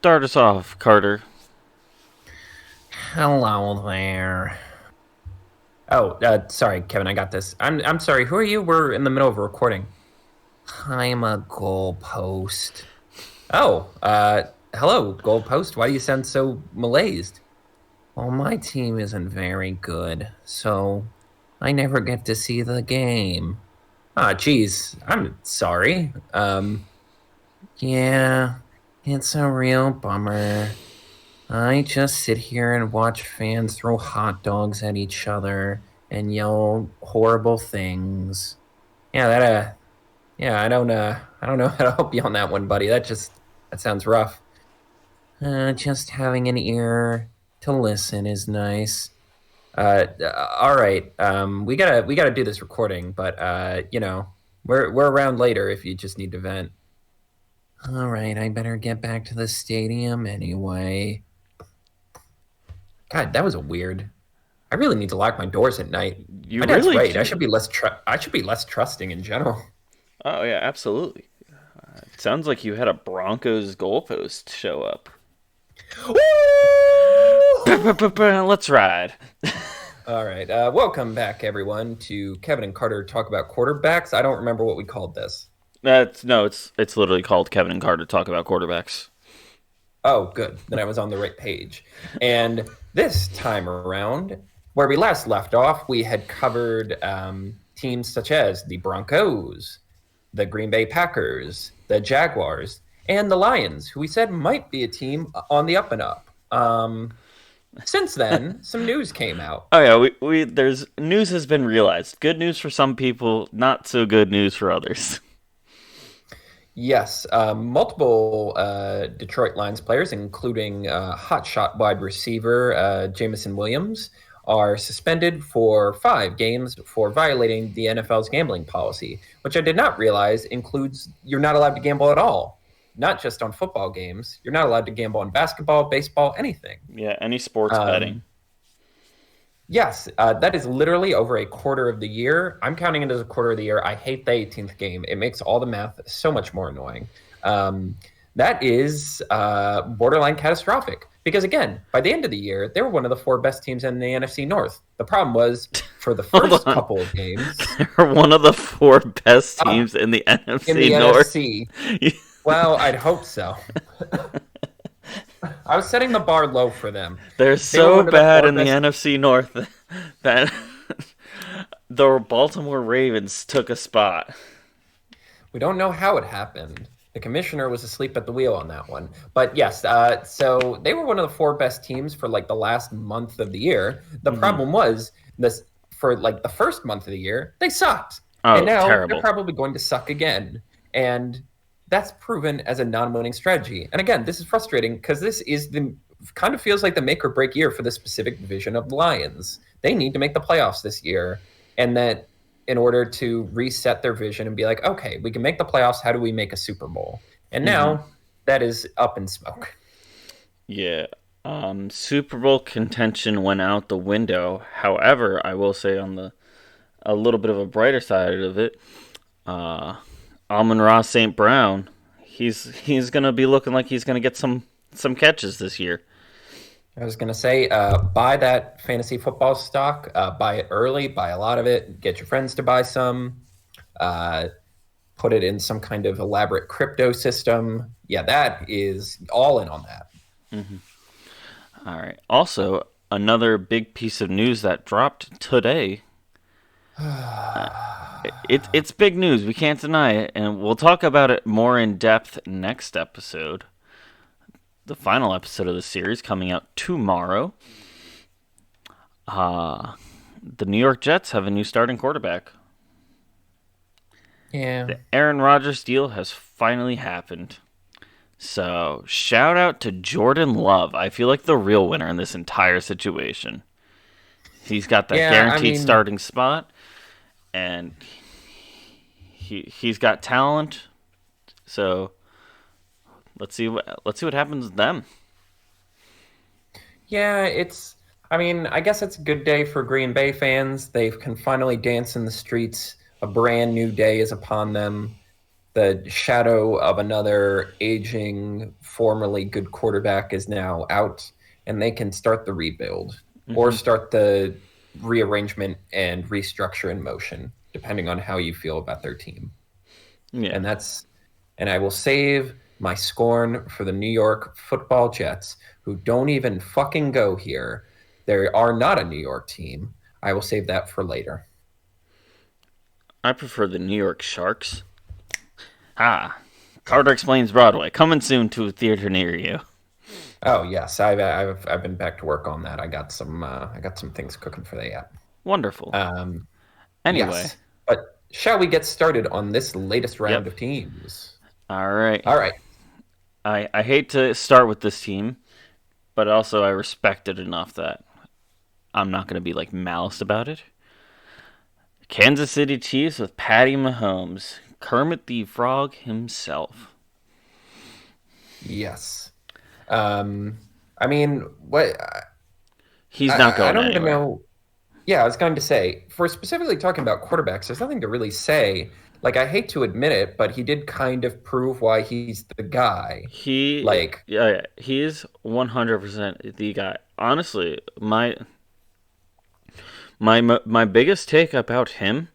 Start us off, Carter. Hello there. Sorry, Kevin, I got this. I'm sorry. Who are you? We're in the middle of a recording. I'm a goalpost. Hello, goalpost. Why do you sound so malaised? Well, my team isn't very good, so I never get to see the game. Geez, I'm sorry. Yeah, it's a real bummer. I just sit here and watch fans throw hot dogs at each other and yell horrible things. Yeah, I don't know how to help you on that one, buddy. That sounds rough. Just having an ear to listen is nice. All right. We gotta do this recording, but we're around later if you just need to vent. All right, I better get back to the stadium anyway. God, that was a weird. I really need to lock my doors at night. You My dad's really right. do. I should be less trusting in general. Oh yeah, absolutely. It sounds like you had a Broncos goalpost show up. Let's ride. All right. Welcome back, everyone, to Kevin and Carter talk about quarterbacks. I don't remember what we called this. It's literally called Kevin and Carter talk about quarterbacks. Oh, good. Then I was on the right page. And this time around, where we last left off, we had covered teams such as the Broncos, the Green Bay Packers, the Jaguars, and the Lions, who we said might be a team on the up and up. Since then, some news came out. Oh yeah, we there's news has been realized. Good news for some people, not so good news for others. Yes, multiple Detroit Lions players, including hotshot wide receiver Jameson Williams, are suspended for 5 games for violating the NFL's gambling policy, which I did not realize includes you're not allowed to gamble at all, not just on football games. You're not allowed to gamble on basketball, baseball, anything. Yeah, any sports betting. Yes, that is literally over a quarter of the year. I'm counting it as a quarter of the year. I hate the 18th game. It makes all the math so much more annoying. That is borderline catastrophic because, again, by the end of the year, they were one of the 4 best teams in the NFC North. The problem was for the first couple of games. They're one of the 4 best teams in the NFC in the North. NFC. Well, I'd hope so. I was setting the bar low for them. They're so bad in the NFC North that the Baltimore Ravens took a spot. We don't know how it happened. The commissioner was asleep at the wheel on that one. But yes, so they were one of the 4 best teams for like the last month of the year. The problem was this for like the first month of the year, they sucked. Oh, and now terrible. they're probably going to suck again. And that's proven as a non-winning strategy. And again, this is frustrating because this is the kind of feels like the make or break year for the specific division of the Lions. They need to make the playoffs this year, and that in order to reset their vision and be like, okay, we can make the playoffs. How do we make a Super Bowl? And now that is up in smoke. Yeah. Super Bowl contention went out the window. However, I will say on a little bit of a brighter side of it, Amon-Ra St. Brown, he's gonna be looking like he's gonna get some catches this year. I was going to say, buy that fantasy football stock, buy it early, buy a lot of it, get your friends to buy some, put it in some kind of elaborate crypto system. Yeah, that is all in on that. All right. Also, another big piece of news that dropped today. It's big news. We can't deny it, and we'll talk about it more in depth next episode. The final episode of the series coming out tomorrow. The New York Jets have a new starting quarterback. Yeah. The Aaron Rodgers deal has finally happened. So, shout out to Jordan Love. I feel like the real winner in this entire situation. He's got that guaranteed starting spot, and he's got talent. So, let's see what happens with them. Yeah, I guess it's a good day for Green Bay fans. They can finally dance in the streets. A brand new day is upon them. the shadow of another aging, formerly good quarterback is now out, and they can start the rebuild or start the rearrangement and restructure in motion, depending on how you feel about their team. Yeah. And I will save my scorn for the New York Football Jets, who don't even fucking go here. They are not a New York team. I will save that for later. I prefer the New York Sharks. Carter Explains Broadway, coming soon to a theater near you. Oh yes, I've been back to work on that. I got some things cooking for that yet. Wonderful. Anyway. Yes, but shall we get started on this latest round Yep. of teams? All right. All right. I hate to start with this team, but also I respect it enough that I'm not going to be like malice about it. Kansas City Chiefs with Patty Mahomes, Kermit the Frog himself. Yes. I mean, what? He's not going I don't anywhere. even know. Yeah, I was going to say, for specifically talking about quarterbacks, there's nothing to really say. Like, I hate to admit it, but he did kind of prove why he's the guy. Yeah, he is 100% the guy. Honestly, my biggest take about him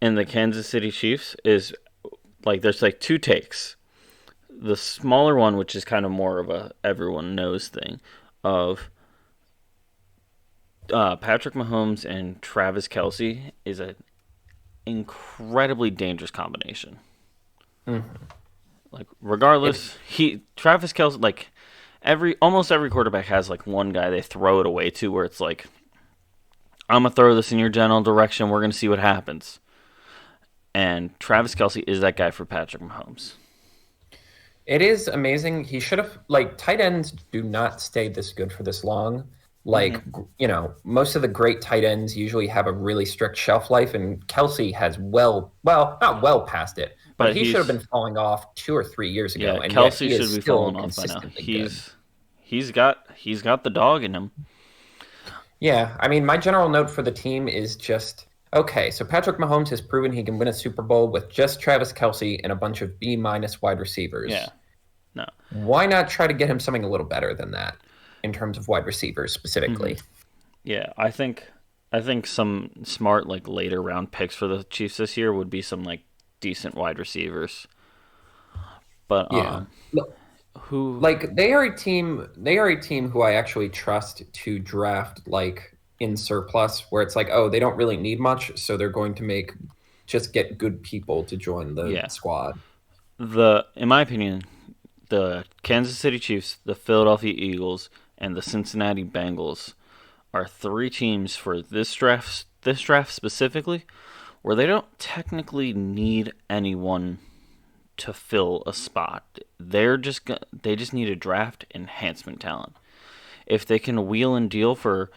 in the Kansas City Chiefs is like there's like two takes. The smaller one, which is kind of more of a everyone knows thing, of Patrick Mahomes and Travis Kelce is an incredibly dangerous combination. Mm-hmm. Like regardless, Travis Kelce, like almost every quarterback has like one guy they throw it away to where it's like, I'm gonna throw this in your general direction. We're gonna see what happens. And Travis Kelce is that guy for Patrick Mahomes. It is amazing. He should have, like, tight ends do not stay this good for this long. Like, most of the great tight ends usually have a really strict shelf life, and Kelce has not well past it, but he should have been falling off 2 or 3 years ago. Yeah, And Kelce yet he should is be still falling off by now. consistently good. He's got the dog in him. Yeah, I mean, my general note for the team is just okay. So Patrick Mahomes has proven he can win a Super Bowl with just Travis Kelce and a bunch of B- wide receivers. Yeah, no. Why not try to get him something a little better than that in terms of wide receivers specifically? Yeah, I think some smart like later round picks for the Chiefs this year would be some like decent wide receivers. But yeah. Who Like they are a team who I actually trust to draft like in surplus where it's like, oh, they don't really need much, so they're going to just get good people to join the squad. In my opinion, the Kansas City Chiefs, the Philadelphia Eagles, and the Cincinnati Bengals are three teams for this draft specifically where they don't technically need anyone to fill a spot. They just need a draft enhancement talent. If they can wheel and deal for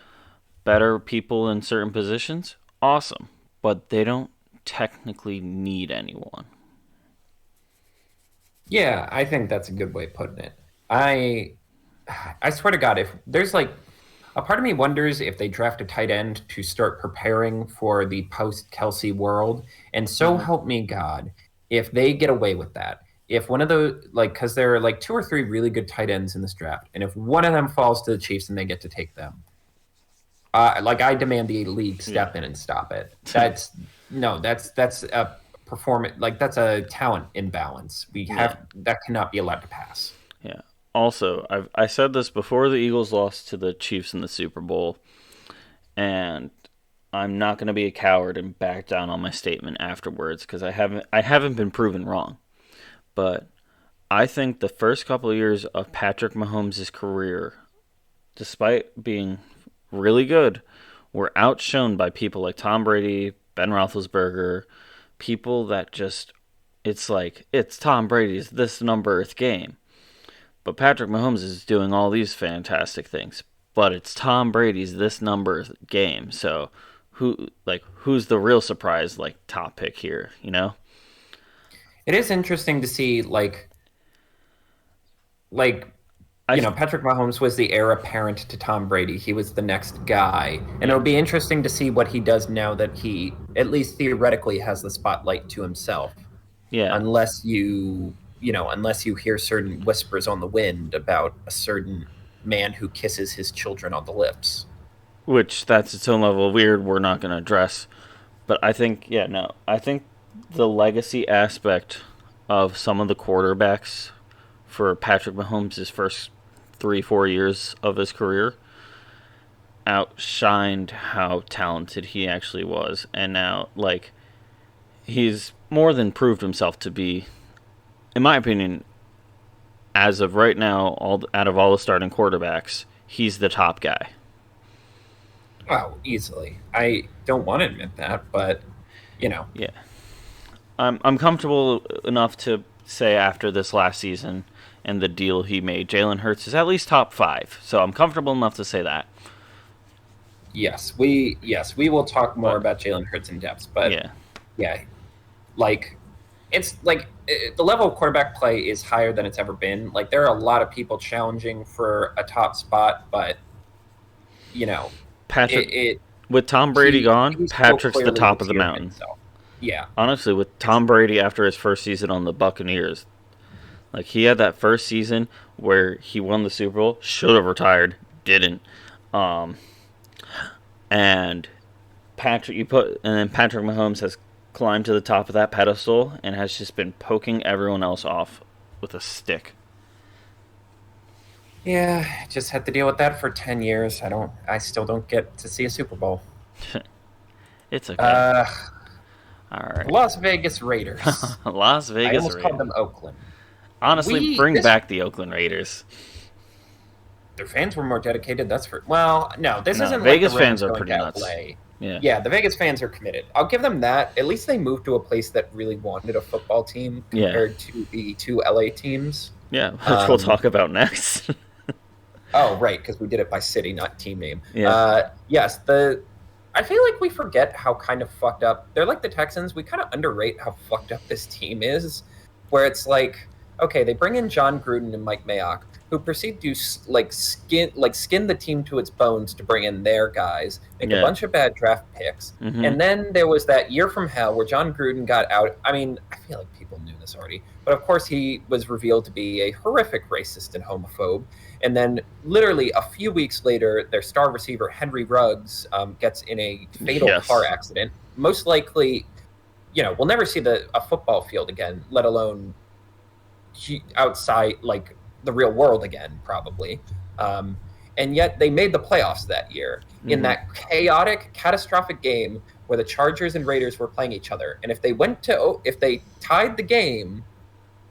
better people in certain positions, awesome. But they don't technically need anyone. Yeah, I think that's a good way of putting it. I swear to God, if there's like a part of me wonders if they draft a tight end to start preparing for the post Kelce world. And so help me God, if they get away with that, if one of those, like, because there are like 2 or 3 really good tight ends in this draft, and if one of them falls to the Chiefs and they get to take them, I demand the league step in and stop it. That's a performance, like that's a talent imbalance. That cannot be allowed to pass. Yeah. Also, I said this before the Eagles lost to the Chiefs in the Super Bowl, and I'm not going to be a coward and back down on my statement afterwards because I haven't been proven wrong. But I think the first couple of years of Patrick Mahomes' career, despite being really good, were outshone by people like Tom Brady, Ben Roethlisberger, people that just, it's like, it's Tom Brady's this numberth game. But Patrick Mahomes is doing all these fantastic things. But it's Tom Brady's this numberth game. So who's the real surprise like top pick here, you know? It is interesting to see Patrick Mahomes was the heir apparent to Tom Brady. He was the next guy. And it'll be interesting to see what he does now that he, at least theoretically, has the spotlight to himself. Yeah. Unless you hear certain whispers on the wind about a certain man who kisses his children on the lips. Which that's its own level of weird we're not going to address. But I think, yeah, no. I think the legacy aspect of some of the quarterbacks for Patrick Mahomes' first 3-4 years of his career outshined how talented he actually was. And now, like, he's more than proved himself to be, in my opinion, as of right now, out of all the starting quarterbacks, he's the top guy. Wow, easily. I don't want to admit that, but you know, Yeah, I'm comfortable enough to say after this last season and the deal he made, Jalen Hurts is at least top 5. So I'm comfortable enough to say that. yes, we will talk more But about Jalen Hurts in depth, but yeah, yeah, like it's like the level of quarterback play is higher than it's ever been. Like there are a lot of people challenging for a top spot, but you know, Patrick, it with Tom Brady gone, he so Patrick's the clearly top of the revered mountain. himself. Yeah, Honestly, with it's Tom Brady after his first season on the Buccaneers, like he had that first season where he won the Super Bowl, should have retired, didn't. Um, and then Patrick Mahomes has climbed to the top of that pedestal and has just been poking everyone else off with a stick. yeah. Just had to deal with that for 10 years. I still don't get to see a Super Bowl. It's okay. Uh, All right. Las Vegas Raiders. Las I Vegas almost called Raiders. them Oakland. Honestly, We bring this back the Oakland Raiders. Their fans were more dedicated. That's for well, no, this No, isn't like the Vegas fans Rams are going pretty to nuts. LA. Yeah. Yeah, the Vegas fans are committed. I'll give them that. At least they moved to a place that really wanted a football team Yeah. compared to the two LA teams. Yeah, which we'll talk about next. Oh, right, because we did it by city, not team name. Yeah. Yes, I feel like we forget how kind of fucked up they're like the Texans. We kind of underrate how fucked up this team is, where it's like, okay, they bring in John Gruden and Mike Mayock, who proceed to skin the team to its bones to bring in their guys, make a Yeah. bunch of bad draft picks, Mm-hmm. and then there was that year from hell where John Gruden got out. I mean, I feel like people knew this already, but of course he was revealed to be a horrific racist and homophobe. And then, literally a few weeks later, their star receiver Henry Ruggs gets in a fatal Yes. car accident. Most likely, we'll never see a football field again, let alone outside like the real world again, probably. And yet they made the playoffs that year in that chaotic, catastrophic game where the Chargers and Raiders were playing each other. And if they tied the game,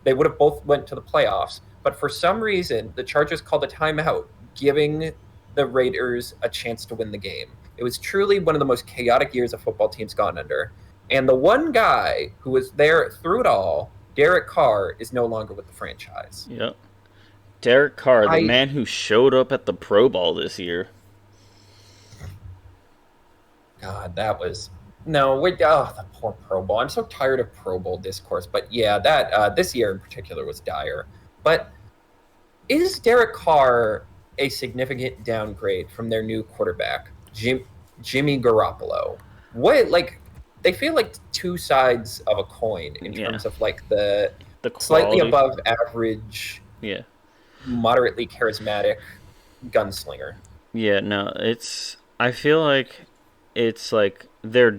they would have both went to the playoffs. But for some reason, the Chargers called a timeout, giving the Raiders a chance to win the game. It was truly one of the most chaotic years a football team's gone under. And the one guy who was there through it all, Derek Carr, is no longer with the franchise. Yep. Derek Carr, the man who showed up at the Pro Bowl this year. God, that was the poor Pro Bowl. I'm so tired of Pro Bowl discourse. But yeah, that this year in particular was dire. But is Derek Carr a significant downgrade from their new quarterback, Jimmy Garoppolo? They feel like two sides of a coin in terms of like the slightly above average, moderately charismatic gunslinger. Yeah, no, I feel like it's like they're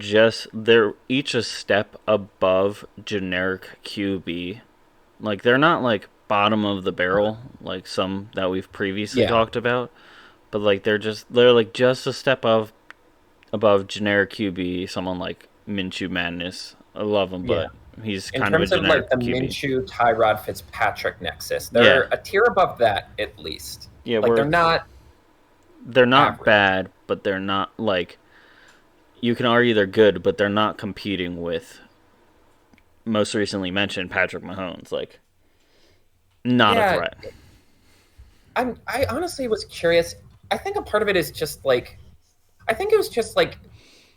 each a step above generic QB. Like they're not like bottom of the barrel like some that we've previously talked about, but like they're like just a step above generic QB. Someone like Minshew Madness. I love him, but he's kind of a generic in terms of like the QB. Minshew Tyrod Fitzpatrick nexus. They're a tier above that at least. Yeah, like they're not. They're not average. bad, but they're not like. You can argue they're good, but they're not competing with. Most recently mentioned Patrick Mahomes, like. Not a threat. I honestly was curious. I think a part of it is just like. I think it was just like.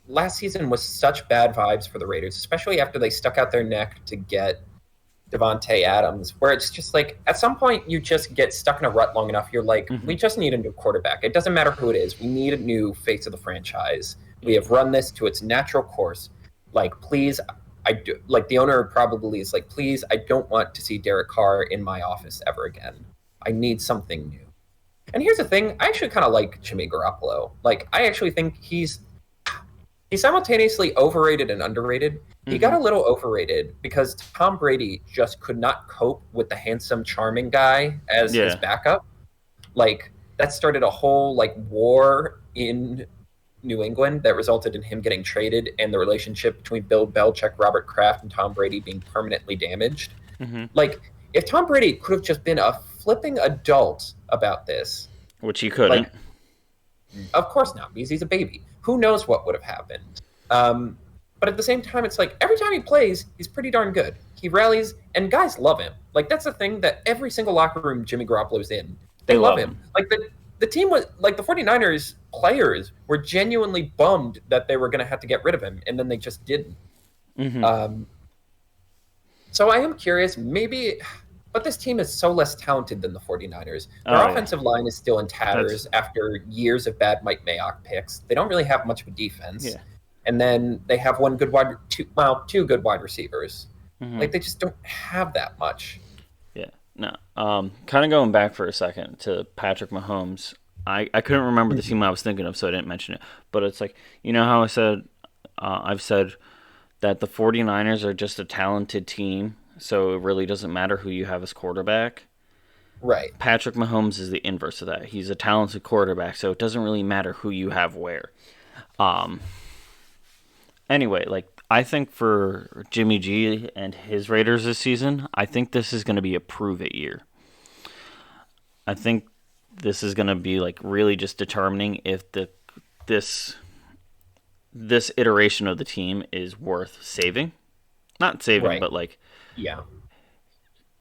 Last season was such bad vibes for the Raiders, especially after they stuck out their neck to get Devontae Adams, where it's just like at some point you just get stuck in a rut long enough. You're like, we just need a new quarterback. It doesn't matter who it is. We need a new face of the franchise. We have run this to its natural course. Like, please, I do, like, the owner probably is like, please, I don't want to see Derek Carr in my office ever again. I need something new. And here's the thing, I actually kind of like Jimmy Garoppolo. Like, I actually think he's simultaneously overrated and underrated. He got a little overrated because Tom Brady just could not cope with the handsome, charming guy as his backup. Like, that started a whole, like, war in New England that resulted in him getting traded and the relationship between Bill Belichick, Robert Kraft, and Tom Brady being permanently damaged. Like, if Tom Brady could have just been a flipping adult about this, which he couldn't. Like, of course not, because he's a baby. Who knows what would have happened? But at the same time, it's like every time he plays, he's pretty darn good. He rallies, and guys love him. Like, that's the thing that every single locker room Jimmy Garoppolo's in, they love him. Like, the team was, like, the 49ers players were genuinely bummed that they were going to have to get rid of him, and then they just didn't. So I am curious, maybe, but this team is so less talented than the 49ers. Their offensive line is still in tatters after years of bad Mike Mayock picks. They don't really have much of a defense. Yeah. And then they have two good wide receivers. Like, they just don't have that much. Yeah. No. Kind of going back for a second to Patrick Mahomes. I couldn't remember the team I was thinking of, so I didn't mention it. But it's like, you know how I've said that the 49ers are just a talented team, so it really doesn't matter who you have as quarterback. Right. Patrick Mahomes is the inverse of that. He's a talented quarterback, so it doesn't really matter who you have where. Anyway, like, I think for Jimmy G and his Raiders this season, I think this is going to be a prove-it year. I think this is going to be, like, really just determining if this iteration of the team is worth saving. Not saving, but, like,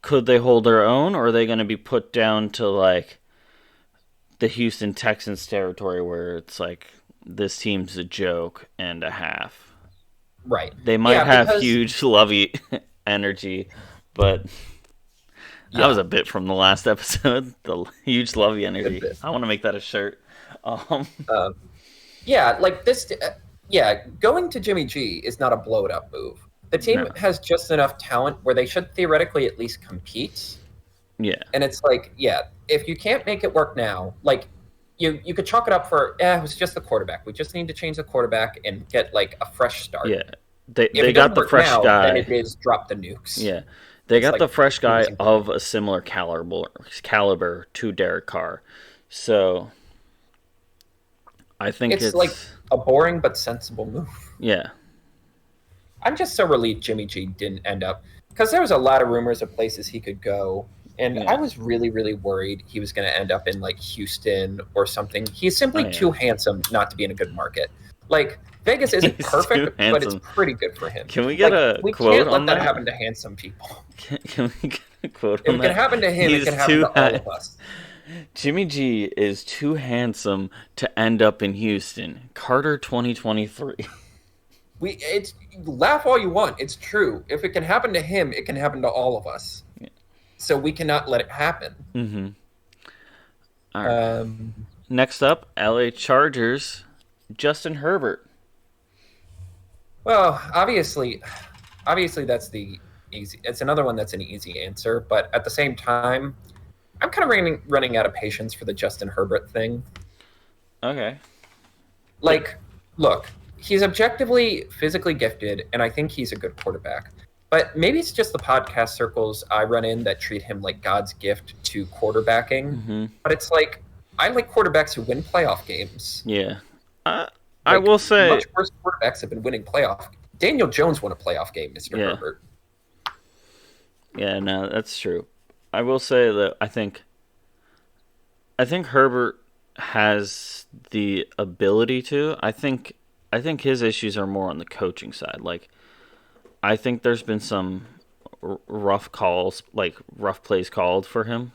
could they hold their own, or are they going to be put down to, like, the Houston Texans territory where it's like, this team's a joke and a half? Right. They might have huge Lovey energy, but that was a bit from the last episode. The huge Lovey energy. I want to make that a shirt. Like this. Going to Jimmy G is not a blow it up move. The team has just enough talent where they should theoretically at least compete. Yeah. And it's like, if you can't make it work now, like, you could chalk it up for, it was just the quarterback. We just need to change the quarterback and get, like, a fresh start. Yeah, they got the fresh guy. Then it is drop the nukes. Yeah, they got the fresh guy of a similar caliber to Derek Carr. So I think it's like a boring but sensible move. Yeah. I'm just so relieved Jimmy G didn't end up, because there was a lot of rumors of places he could go. And I was really, really worried he was going to end up in, like, Houston or something. He's simply too handsome not to be in a good market. Like, Vegas isn't perfect, but it's pretty good for him. Can we get a quote on that? We can't let that happen to handsome people. Can we get a quote on that? If it can happen to him, it can happen to all of us. Jimmy G is too handsome to end up in Houston. Carter 2023. Laugh all you want. It's true. If it can happen to him, it can happen to all of us. Yeah. So we cannot let it happen. All right. Next up, LA Chargers, Justin Herbert. Well, obviously that's the easy. It's another one that's an easy answer, but at the same time, I'm kind of running out of patience for the Justin Herbert thing. Okay. Like, look, he's objectively physically gifted, and I think he's a good quarterback. But maybe it's just the podcast circles I run in that treat him like God's gift to quarterbacking. But it's like, I like quarterbacks who win playoff games. Yeah. I will say, much worse quarterbacks have been winning playoff. Daniel Jones won a playoff game, Mr. Herbert. Yeah, no, that's true. I will say that I think Herbert has the ability to. I think his issues are more on the coaching side. Like, I think there's been some rough plays called for him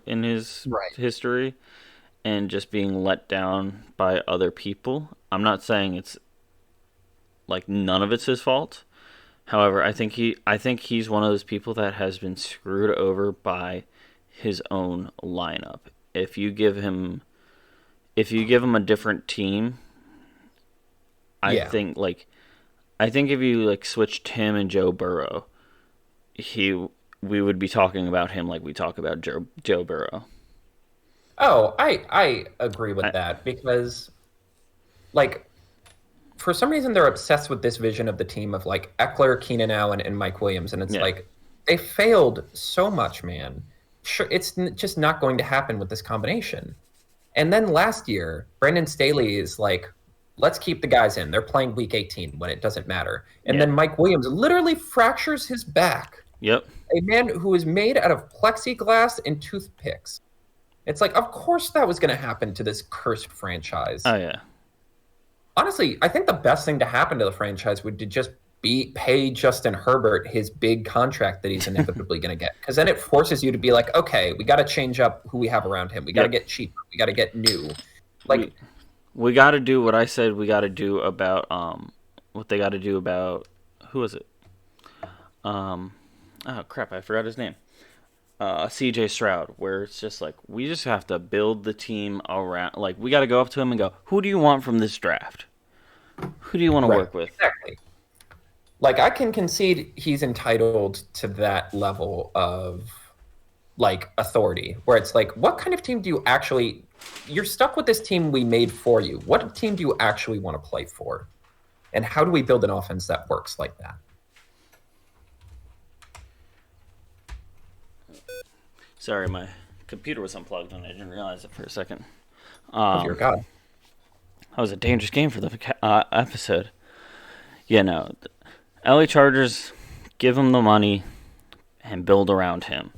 in his history, and just being let down by other people. I'm not saying it's like none of it's his fault. However, I think he's one of those people that has been screwed over by his own lineup. If you give him a different team, I think I think if you like switched him and Joe Burrow, we would be talking about him like we talk about Joe Burrow. Oh, I agree with that because, like, for some reason they're obsessed with this vision of the team of like Eckler, Keenan Allen, and Mike Williams, and it's like they failed so much, man. Sure, it's just not going to happen with this combination. And then last year, Brandon Staley is like, let's keep the guys in. They're playing week 18 when it doesn't matter. And then Mike Williams literally fractures his back. Yep. A man who is made out of plexiglass and toothpicks. It's like, of course that was going to happen to this cursed franchise. Oh, yeah. Honestly, I think the best thing to happen to the franchise would to just pay Justin Herbert his big contract that he's inevitably going to get. Because then it forces you to be like, okay, we got to change up who we have around him. We got to get cheaper. We got to get new. Like, we got to do what I said we got to do about what they got to do about who was it? Oh crap, I forgot his name. CJ Stroud, where it's just like we just have to build the team around. Like we got to go up to him and go, "Who do you want from this draft? Who do you want to work with?" Exactly. Like I can concede he's entitled to that level of like authority, where it's like, what kind of team do you actually? You're stuck with this team we made for you. What team do you actually want to play for? And how do we build an offense that works like that? Sorry, my computer was unplugged and I didn't realize it for a second. Oh, dear God. That was a dangerous game for the episode. Yeah, no. LA Chargers, give him the money and build around him.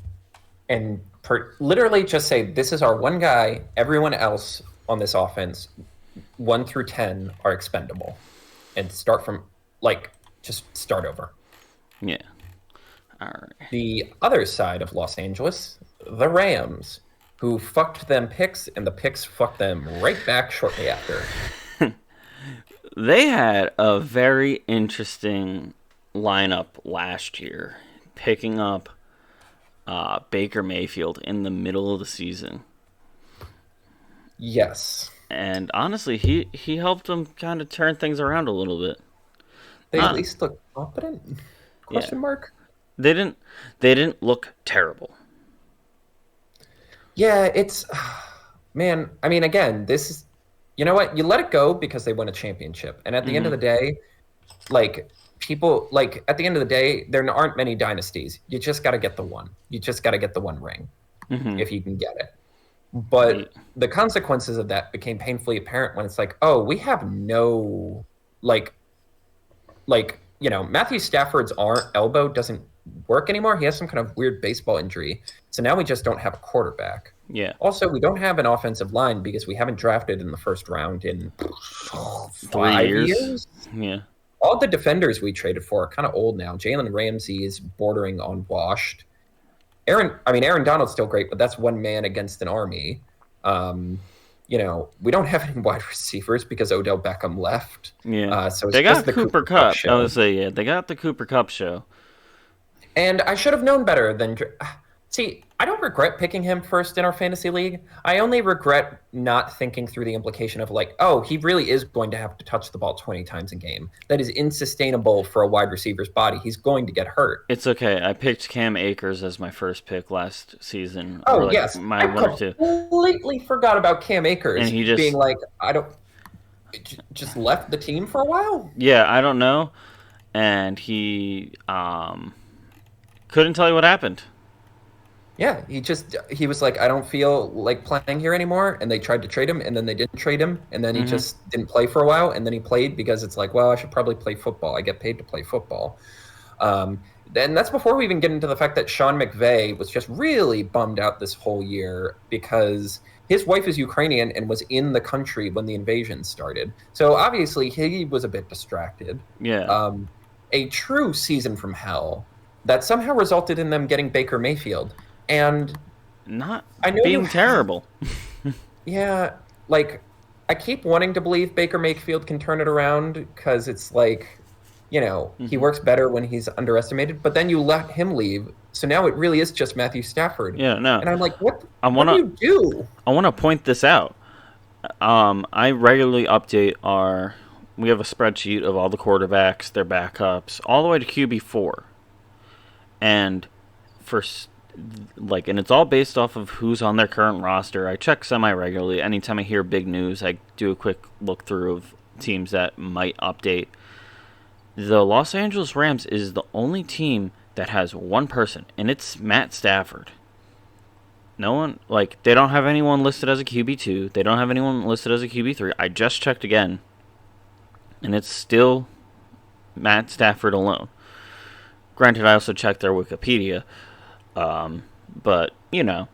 And literally just say, this is our one guy. Everyone else on this offense, 1 through 10, are expendable. And start from, like, just start over. Yeah. All right. The other side of Los Angeles, the Rams, who fucked them picks, and the picks fucked them right back shortly after. They had a very interesting lineup last year, picking up Baker Mayfield in the middle of the season. Yes. And honestly, he helped them kind of turn things around a little bit. They at least look competent? Question mark? They didn't look terrible. Yeah, it's man, I mean again, this is you know what? You let it go because they won a championship. And at the end of the day, like people like at the end of the day, there aren't many dynasties. You just got to get the one. You just got to get the one ring if you can get it. But the consequences of that became painfully apparent when it's like, oh, we have no like Matthew Stafford's elbow doesn't work anymore. He has some kind of weird baseball injury. So now we just don't have a quarterback. Yeah. Also, we don't have an offensive line because we haven't drafted in the first round in 3 years. Yeah. All the defenders we traded for are kind of old now. Jalen Ramsey is bordering on washed. Aaron Donald's still great, but that's one man against an army. We don't have any wide receivers because Odell Beckham left. Yeah. So they got the Cooper Kupp. I would say, they got the Cooper Kupp show. And I should have known better than... See, I don't regret picking him first in our fantasy league. I only regret not thinking through the implication of like, oh, he really is going to have to touch the ball 20 times a game. That is insustainable for a wide receiver's body. He's going to get hurt. It's okay. I picked Cam Akers as my first pick last season. Oh, yes. I completely forgot about Cam Akers. And he just... being like, just left the team for a while? Yeah, I don't know. And he couldn't tell you what happened. Yeah, he was like, I don't feel like playing here anymore, and they tried to trade him, and then they didn't trade him, and then he just didn't play for a while, and then he played because it's like, well, I should probably play football. I get paid to play football. Then that's before we even get into the fact that Sean McVay was just really bummed out this whole year because his wife is Ukrainian and was in the country when the invasion started. So obviously he was a bit distracted. Yeah. A true season from hell that somehow resulted in them getting Baker Mayfield. And not being terrible. Yeah, like I keep wanting to believe Baker Mayfield can turn it around because it's like, he works better when he's underestimated. But then you let him leave, so now it really is just Matthew Stafford. Yeah, no. And I'm like, what do you do? I want to point this out. I regularly update our we have a spreadsheet of all the quarterbacks, their backups, all the way to QB4. And for and it's all based off of who's on their current roster. I check semi-regularly. Anytime I hear big news, I do a quick look through of teams that might update. The Los Angeles Rams is the only team that has one person, and it's Matt Stafford. No one, they don't have anyone listed as a QB2. They don't have anyone listed as a QB3. I just checked again, and it's still Matt Stafford alone. Granted, I also checked their Wikipedia, but, Yeah,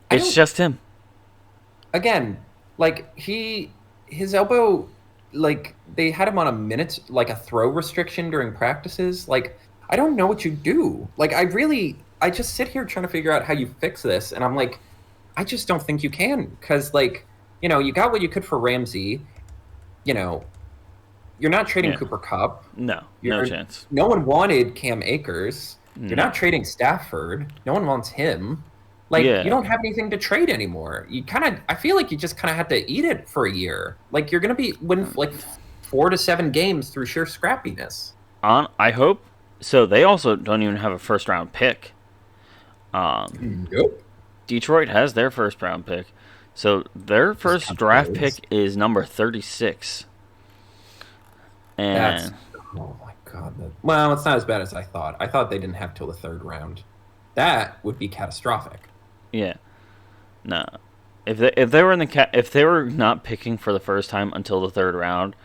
it's just him. Again, his elbow, they had him on a throw restriction during practices. I don't know what you do. I just sit here trying to figure out how you fix this, and I'm like, I just don't think you can, because, you got what you could for Ramsey. You're not trading Cooper Kupp. No chance. No one wanted Cam Akers. You're not trading Stafford. No one wants him. You don't have anything to trade anymore. I feel like you just kind of have to eat it for a year. You're going to be winning 4 to 7 games through sheer scrappiness. I hope. So they also don't even have a first-round pick. Nope. Detroit has their first-round pick. So their first draft pick is number 36. And oh my God. Well, it's not as bad as I thought. I thought they didn't have till the 3rd round. That would be catastrophic. Yeah. No. If they were if they were not picking for the first time until the 3rd round,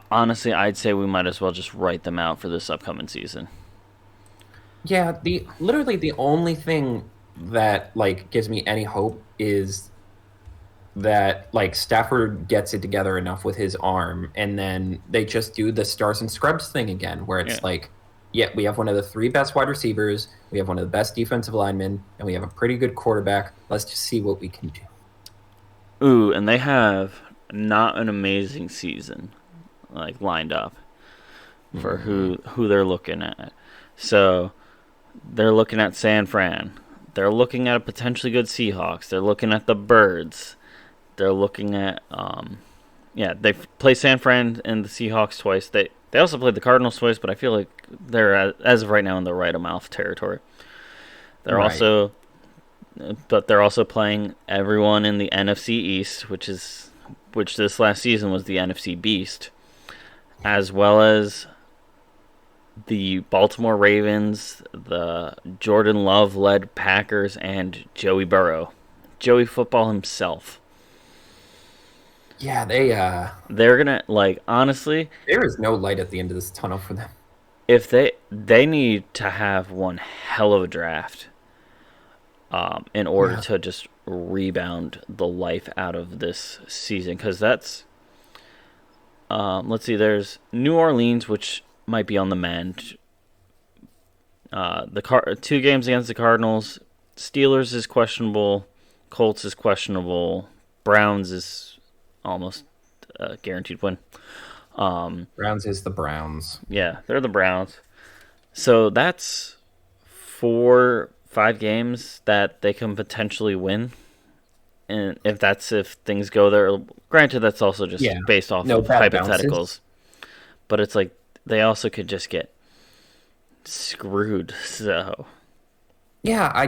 honestly, I'd say we might as well just write them out for this upcoming season. Yeah, literally the only thing that gives me any hope is that Stafford gets it together enough with his arm, and then they just do the stars and scrubs thing again, where it's we have one of the 3 best wide receivers, we have one of the best defensive linemen, and we have a pretty good quarterback. Let's just see what we can do. Ooh, and they have not an amazing season lined up for who they're looking at. So they're looking at San Fran. They're looking at a potentially good Seahawks. They're looking at the Birds. They're looking at they play San Fran and the Seahawks twice. They also played the Cardinals twice, but I feel like they're as of right now in the right mouth territory. They're also playing everyone in the NFC East, which this last season was the NFC Beast, as well as the Baltimore Ravens, the Jordan Love-led Packers, and Joey Burrow. Joey Football himself. Yeah, they're gonna honestly. There is no light at the end of this tunnel for them. If they need to have one hell of a draft, in order to just rebound the life out of this season, because that's. Let's see. There's New Orleans, which might be on the mend. The 2 games against the Cardinals. Steelers is questionable. Colts is questionable. Browns is almost a guaranteed win. Browns is the Browns. Yeah, they're the Browns. So that's 4-5 games that they can potentially win. And if things go there, granted, that's also just based off of hypotheticals. Bounces. But it's they also could just get screwed. So yeah,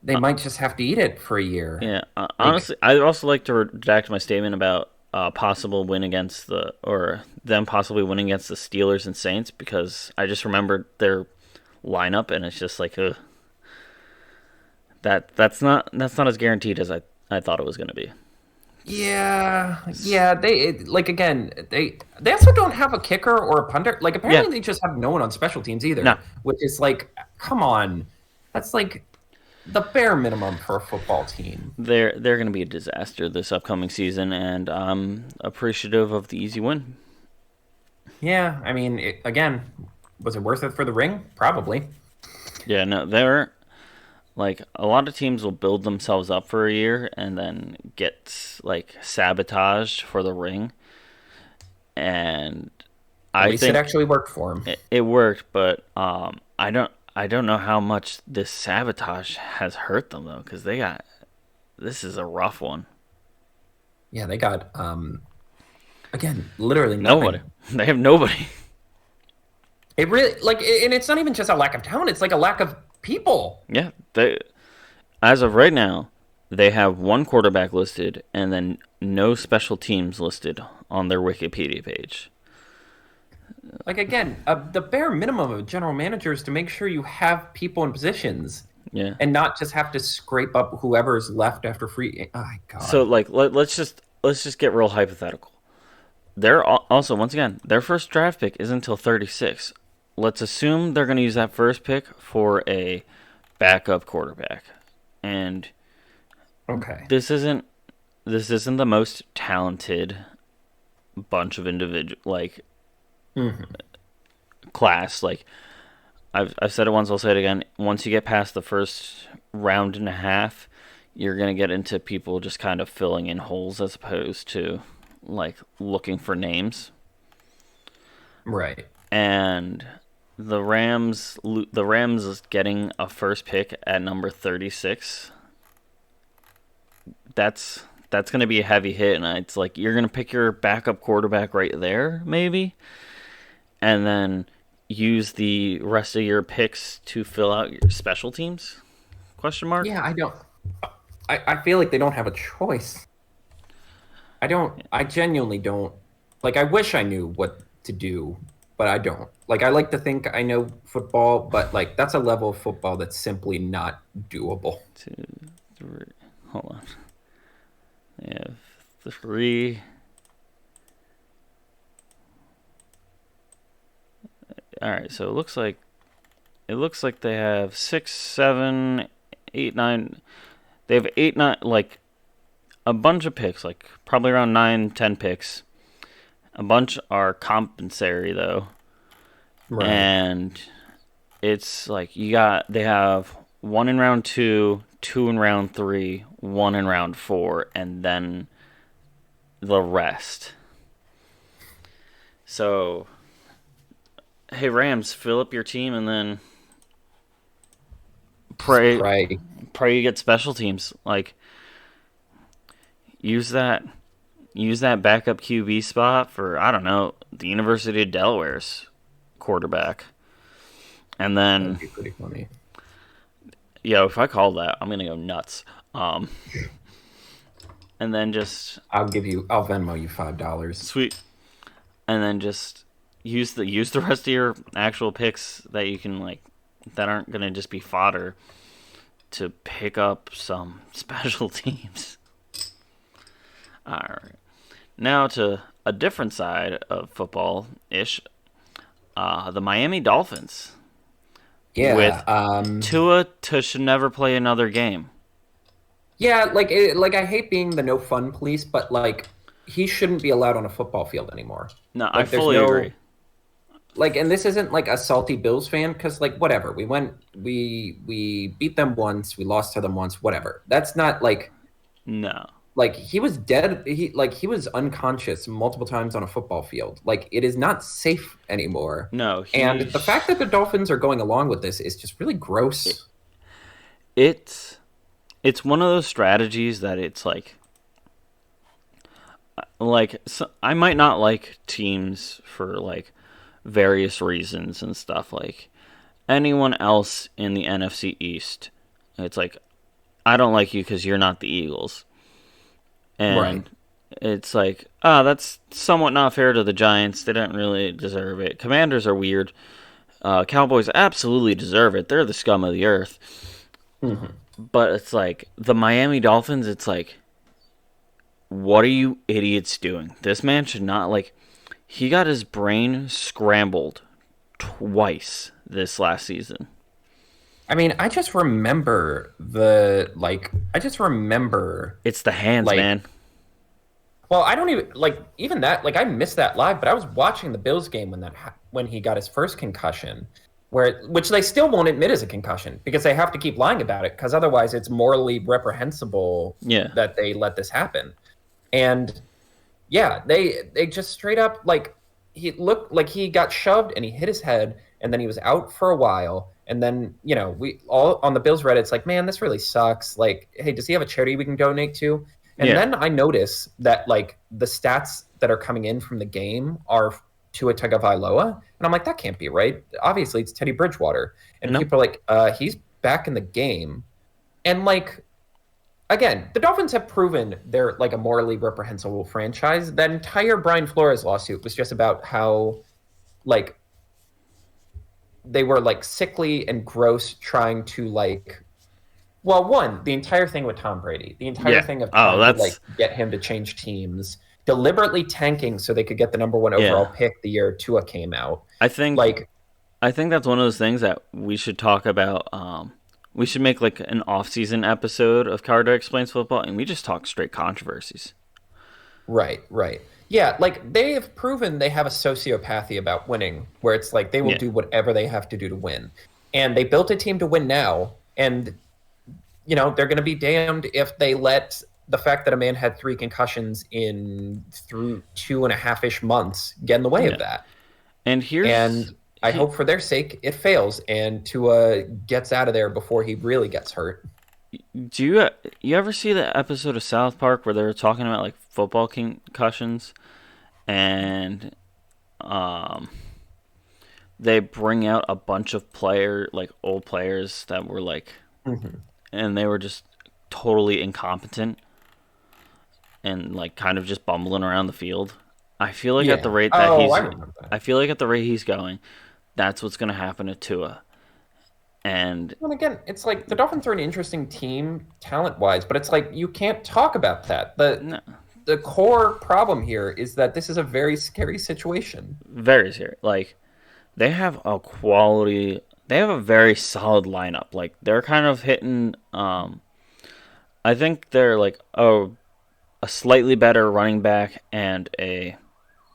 they might just have to eat it for a year. Yeah, honestly, I'd also like to redact my statement about possible win against them possibly winning against the Steelers and Saints, because I just remembered their lineup, and it's just that's not as guaranteed as I thought it was going to be. Yeah. They also don't have a kicker or a punter. Apparently they just have no one on special teams either. No. Which is come on, that's the bare minimum for a football team. They're going to be a disaster this upcoming season, and I'm appreciative of the easy win. Yeah, I mean, was it worth it for the ring? Probably. Yeah, no, they're a lot of teams will build themselves up for a year and then get sabotaged for the ring, and At least it actually worked for them. It worked, but I don't know how much this sabotage has hurt them though, because they got this is a rough one. Yeah, they got again, literally Nobody. nothing. They have nobody. It really and it's not even just a lack of talent; it's like a lack of people. Yeah, they as of right now, they have one quarterback listed and then no special teams listed on their Wikipedia page. Like again, the bare minimum of a general manager is to make sure you have people in positions, Yeah. and not just have to scrape up whoever's left after free. Oh my So God. like let's just get real hypothetical. They're also once again their first draft pick is until 36. Let's assume they're going to use that first pick for a backup quarterback, and Okay. this isn't the most talented bunch of individual Hmm. class. Like I've said it once, I'll say it again. Once you get past the first round and a half, you're gonna get into people just kind of filling in holes as opposed to like looking for names. Right. And the Rams is getting a first pick at number 36. That's gonna be a heavy hit, and it's like you're gonna pick your backup quarterback right there, maybe, and then use the rest of your picks to fill out your special teams? Question mark. Yeah, I don't. I feel like they don't have a choice. I don't. I genuinely don't. Like, I wish I knew what to do, but I don't. Like, I like to think I know football, but like that's a level of football that's simply not doable. Two, three. Hold on. They have three. All right, so it looks like they have 6, 7, 8, 9. They have 8, 9, like a bunch of picks, like probably around 9, 10 picks. A bunch are compensatory though, Right. and it's like they have one in round two, two in round three, one in round four, and then the rest. So, hey Rams, fill up your team and then Just pray pray. pray you get special teams. Like use that use that backup QB spot for I don't know the University of Delaware's quarterback, and That then would be pretty funny. if I call that, I'm gonna go nuts. Um, and then just I'll Venmo you $5. sweet, and then just use the rest of your actual picks that you can that aren't gonna just be fodder to pick up some special teams. All right, now to a different side of football ish. The Miami Dolphins Yeah. with Tua to should never play another game. Yeah. Like I hate being the no fun police, but like he shouldn't be allowed on a football field anymore. No, I Like there's fully agree. no and this isn't like a salty Bills fan because like whatever we beat them once, we lost to them once, whatever. That's not No, like he was dead. He was unconscious multiple times on a football field. Like it is not safe anymore. no, And the fact that the Dolphins are going along with this is just really gross. it's it's one of those strategies that it's so I might not like teams for various reasons and stuff like anyone else in the NFC East. It's like I don't like you because you're not the Eagles, Right. and it's like that's somewhat not fair to the Giants. They don't really deserve it. Commanders are weird. Cowboys absolutely deserve it. They're the scum of the earth. Hmm. But it's like the Miami Dolphins. It's like, what are you idiots doing? This man should not He got his brain scrambled twice this last season. I mean, I just remember I just remember It's the hands, like man. well, I don't even that I missed that live, but I was watching the Bills game when he got his first concussion, which they still won't admit is a concussion because they have to keep lying about it because otherwise it's morally reprehensible Yeah. that they let this happen. And yeah, they just straight up he looked like he got shoved and he hit his head and then he was out for a while And then, we all on the Bills Reddit, it's like, man, this really sucks. Like, hey, does he have a charity we can donate to? And Yeah. then I notice that like the stats that are coming in from the game are Tua Tagovailoa, and I'm like, that can't be right. Obviously, it's Teddy Bridgewater, and No. people are like, he's back in the game, and like again, the Dolphins have proven they're like a morally reprehensible franchise. That entire Brian Flores lawsuit was just about how like they were like sickly and gross trying to like well, one, the entire thing with Tom Brady, the entire Yeah. thing of Oh, trying to like that's get him to change teams, deliberately tanking so they could get the number one overall yeah. pick the year Tua came out. I think Like, I think that's one of those things that we should talk about. We should make like an off-season episode of Carter Explains Football, and we just talk straight controversies. right, right. Yeah, like they have proven they have a sociopathy about winning, where it's like they will Yeah. do whatever they have to do to win. And they built a team to win now, and they're going to be damned if they let the fact that a man had three concussions in through 2.5-ish months get in the way of Yeah. that. And here's And I hope for their sake it fails and Tua gets out of there before he really gets hurt. do you ever see the episode of South Park where they were talking about like football concussions and um they bring out a bunch of old players that were like Mm-hmm. and they were just totally incompetent and like kind of just bumbling around the field. I feel like at the Yeah. rate that Oh, he's I remember that. I feel like at the rate he's going, that's what's going to happen to Tua. And And again, it's like the Dolphins are an interesting team talent-wise, but it's like you can't talk about that. The no, the core problem here is that this is a very scary situation. very serious. Like they have they have a very solid lineup. Like they're kind of hitting I think they're like a slightly better running back and a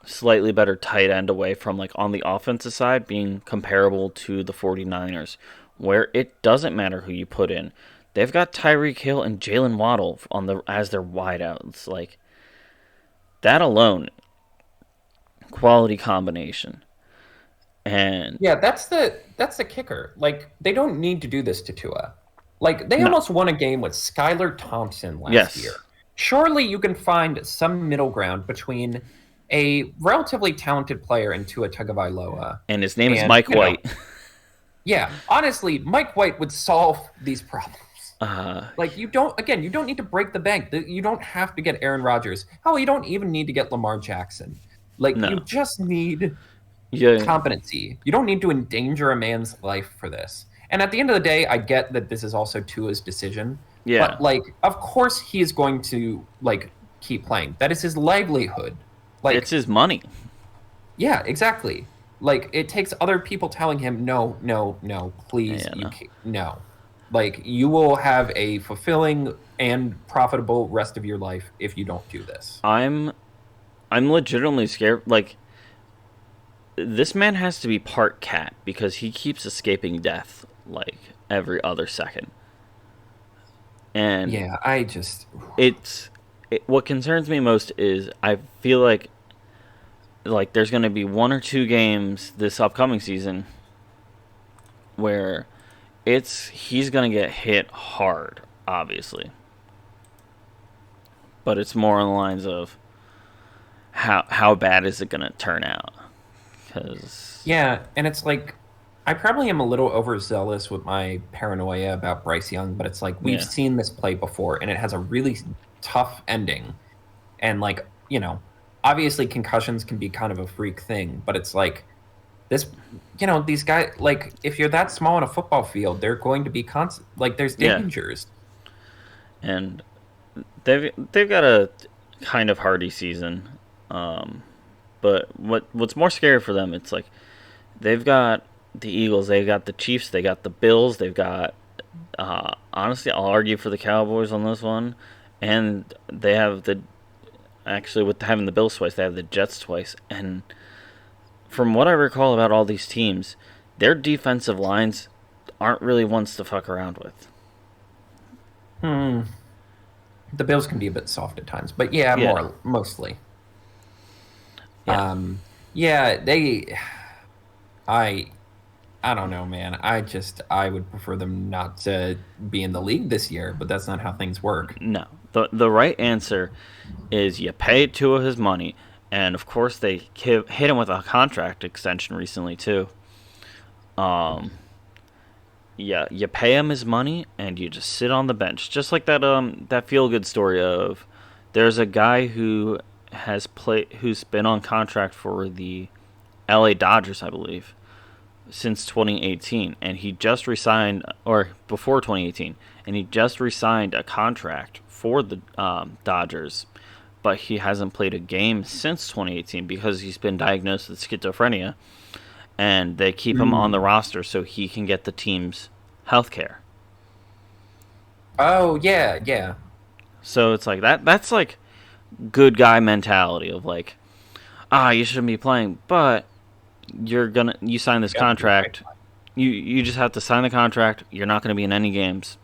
slightly better tight end away from like on the offensive side being comparable to the 49ers where it doesn't matter who you put in. They've got Tyreek Hill and Jalen Waddle on the as their wideouts. Like that alone, quality combination. And Yeah, that's the kicker. Like they don't need to do this to Tua. Like they no. almost won a game with Skylar Thompson last year. Yes. Surely you can find some middle ground between a relatively talented player in Tua Tagovailoa And his name is and, Mike White. yeah, honestly, Mike White would solve these problems. Uh, Like you don't need to break the bank. You don't have to get Aaron Rodgers. Hell, you don't even need to get Lamar Jackson. Like you no. just need Yeah. competency. You don't need to endanger a man's life for this. And at the end of the day, I get that this is also Tua's decision, Yeah. but like, of course, he is going to like keep playing. That is his livelihood. Like, It's his money. yeah, exactly. Like, it takes other people telling him, no, no, no, please, Yeah, you no. can't, no. Like, you will have a fulfilling and profitable rest of your life if you don't do this. I'm legitimately scared. Like this man has to be part cat because he keeps escaping death like every other second. And Yeah, I just, what concerns me most is I feel like there's going to be one or two games this upcoming season where he's going to get hit hard, obviously. But it's more on the lines of how bad is it going to turn out? Cuz yeah, and it's like, I probably am a little overzealous with my paranoia about Bryce Young, but it's like we've yeah. seen this play before, and it has a really tough ending. And like, obviously concussions can be kind of a freak thing, but it's like this, these guys, like if you're that small in a football field, they're going to be constant. Like there's Yeah. dangers. And they've got a kind of hardy season. But what's more scary for them? It's like they've got the Eagles, they've got the Chiefs, they got the Bills, they've got. Honestly, I'll argue for the Cowboys on this one, and they have actually with having the Bills twice, they have the Jets twice, and from what I recall about all these teams, their defensive lines aren't really ones to fuck around with. Hmm. The Bills can be a bit soft at times, but yeah, Yeah. mostly. Yeah. Yeah, I I don't know, man. I would prefer them not to be in the league this year, but that's not how things work. No. The right answer is you pay Tua his money, and of course they hit him with a contract extension recently too. Um, yeah, you pay him his money, and you just sit on the bench, just like that feel good story of there's a guy who's been on contract for the L.A. Dodgers, I believe, since 2018, and he just resigned, or before 2018, and he just resigned a contract for the Dodgers, but he hasn't played a game since 2018 because he's been diagnosed with schizophrenia, and they keep him on the Mm. roster so he can get the team's health care. Oh yeah, yeah, So it's like that's like good guy mentality of like, you shouldn't be playing, but you sign this you have to do it right. contract. You just have to sign the contract. You're not going to be in any games.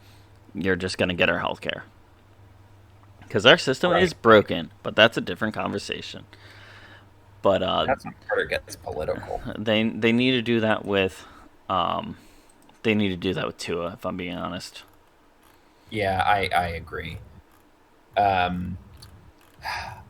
You're just going to get our health care. Because our system is Right. broken, but that's a different conversation. But That's when Carter gets political. they need to do that with um, they need to do that with Tua. If I'm being honest, Yeah, I agree. Um,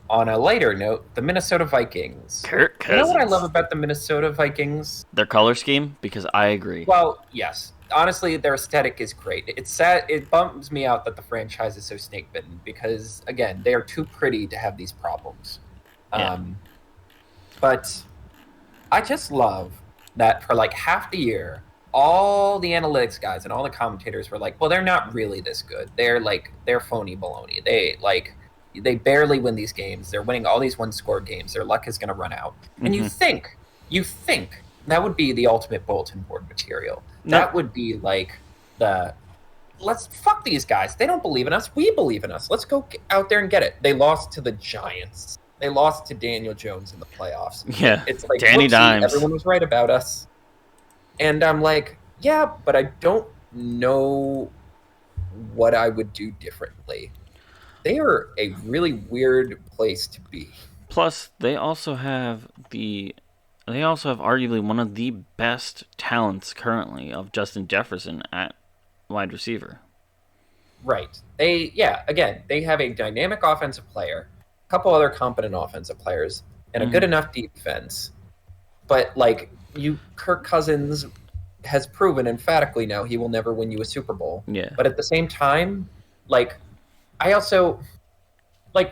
on a lighter note, the Minnesota Vikings. Kirk You know what I love Cousins, about the Minnesota Vikings? their color scheme. Because I agree. Well, yes. Honestly, their aesthetic is great. It's sad. It bums me out that the franchise is so snake bitten because, again, they are too pretty to have these problems. Yeah. Um, but I just love that for like half the year, all the analytics guys and all the commentators were like, "Well, they're not really this good. They're phony baloney. They barely win these games. They're winning all these one-score games. Their luck is going to run out." And Mm-hmm. you think that would be the ultimate bulletin board material. Nope. That would be like the let's fuck these guys. They don't believe in us. We believe in us. Let's go out there and get it. They lost to the Giants. They lost to Daniel Jones in the playoffs. Yeah. It's like, Danny whoopsie, Dimes. everyone was right about us. And I'm like, yeah, but I don't know what I would do differently. They are a really weird place to be. Plus, they also have arguably one of the best talents currently of Justin Jefferson at wide receiver. Right. Again, they have a dynamic offensive player, a couple other competent offensive players, and a good Mm-hmm. enough defense. But Kirk Cousins has proven emphatically now he will never win you a Super Bowl. Yeah. But at the same time, like I also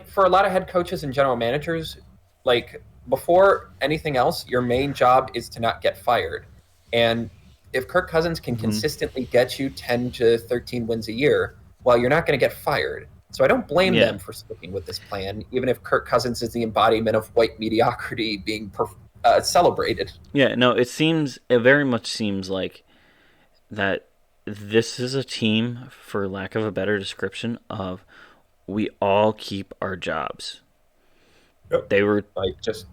for a lot of head coaches and general managers, before anything else, your main job is to not get fired. And if Kirk Cousins can Mm-hmm. consistently get you 10 to 13 wins a year, well, you're not going to get fired. So I don't blame Yeah. them for sticking with this plan, even if Kirk Cousins is the embodiment of white mediocrity being celebrated. Yeah, no, it very much seems like that this is a team, for lack of a better description, of we all keep our jobs. Yep. They were, Just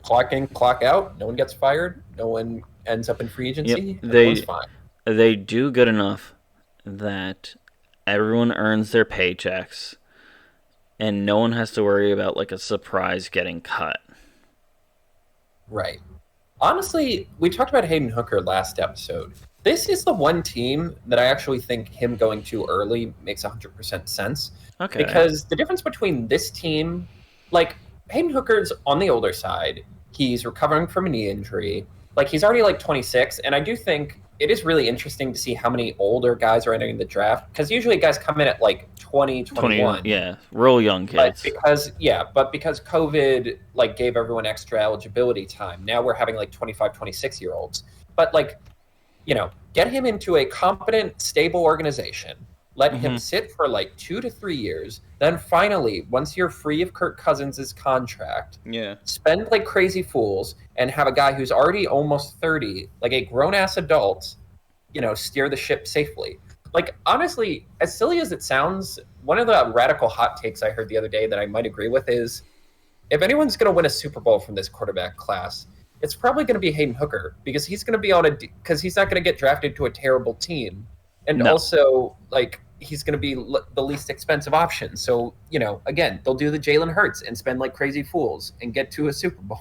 clock in, clock out. No one gets fired. No one ends up in free yep, agency. Everyone's fine. they do good enough that everyone earns their paychecks and no one has to worry about like a surprise getting cut. Right. Honestly, we talked about Hayden Hooker last episode. This is the one team that I actually think him going too early makes 100% sense. Okay. Because the difference between this team, like Hayden Hooker's on the older side, he's recovering from a knee injury. He's already 26, and I do think it is really interesting to see how many older guys are entering the draft because usually guys come in at 20, 21. Yeah, real young But kids. because COVID gave everyone extra eligibility time, now we're having 25, 26 year olds. But get him into a competent, stable organization. Let him sit for 2 to 3 years. Then finally, once you're free of Kirk Cousins' contract, Yeah. spend like crazy fools and have a guy who's already almost 30, like a grown ass adult, steer the ship safely. Honestly, as silly as it sounds, one of the radical hot takes I heard the other day that I might agree with is if anyone's going to win a Super Bowl from this quarterback class, it's probably going to be Hayden Hooker because he's going to be because he's not going to get drafted to a terrible team. And No. also, he's going to be the least expensive option. So, again, they'll do the Jalen Hurts and spend like crazy fools and get to a Super Bowl.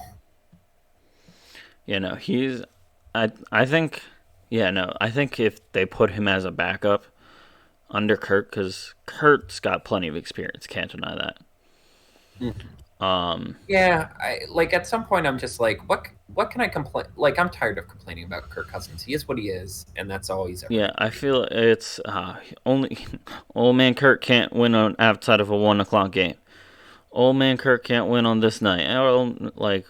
I think Yeah, no, I think if they put him as a backup under Kurt, because Kurt's got plenty of experience, can't deny that. Mhm. Um, Yeah, I like at some point I'm just like, what can I complain? Like I'm tired of complaining about Kirk Cousins. He is what he is, and that's all he's ever yeah, going to I be. feel it's only old man Kurt can't win on outside of a 1 o'clock game. Old man Kurt can't win on this night. Like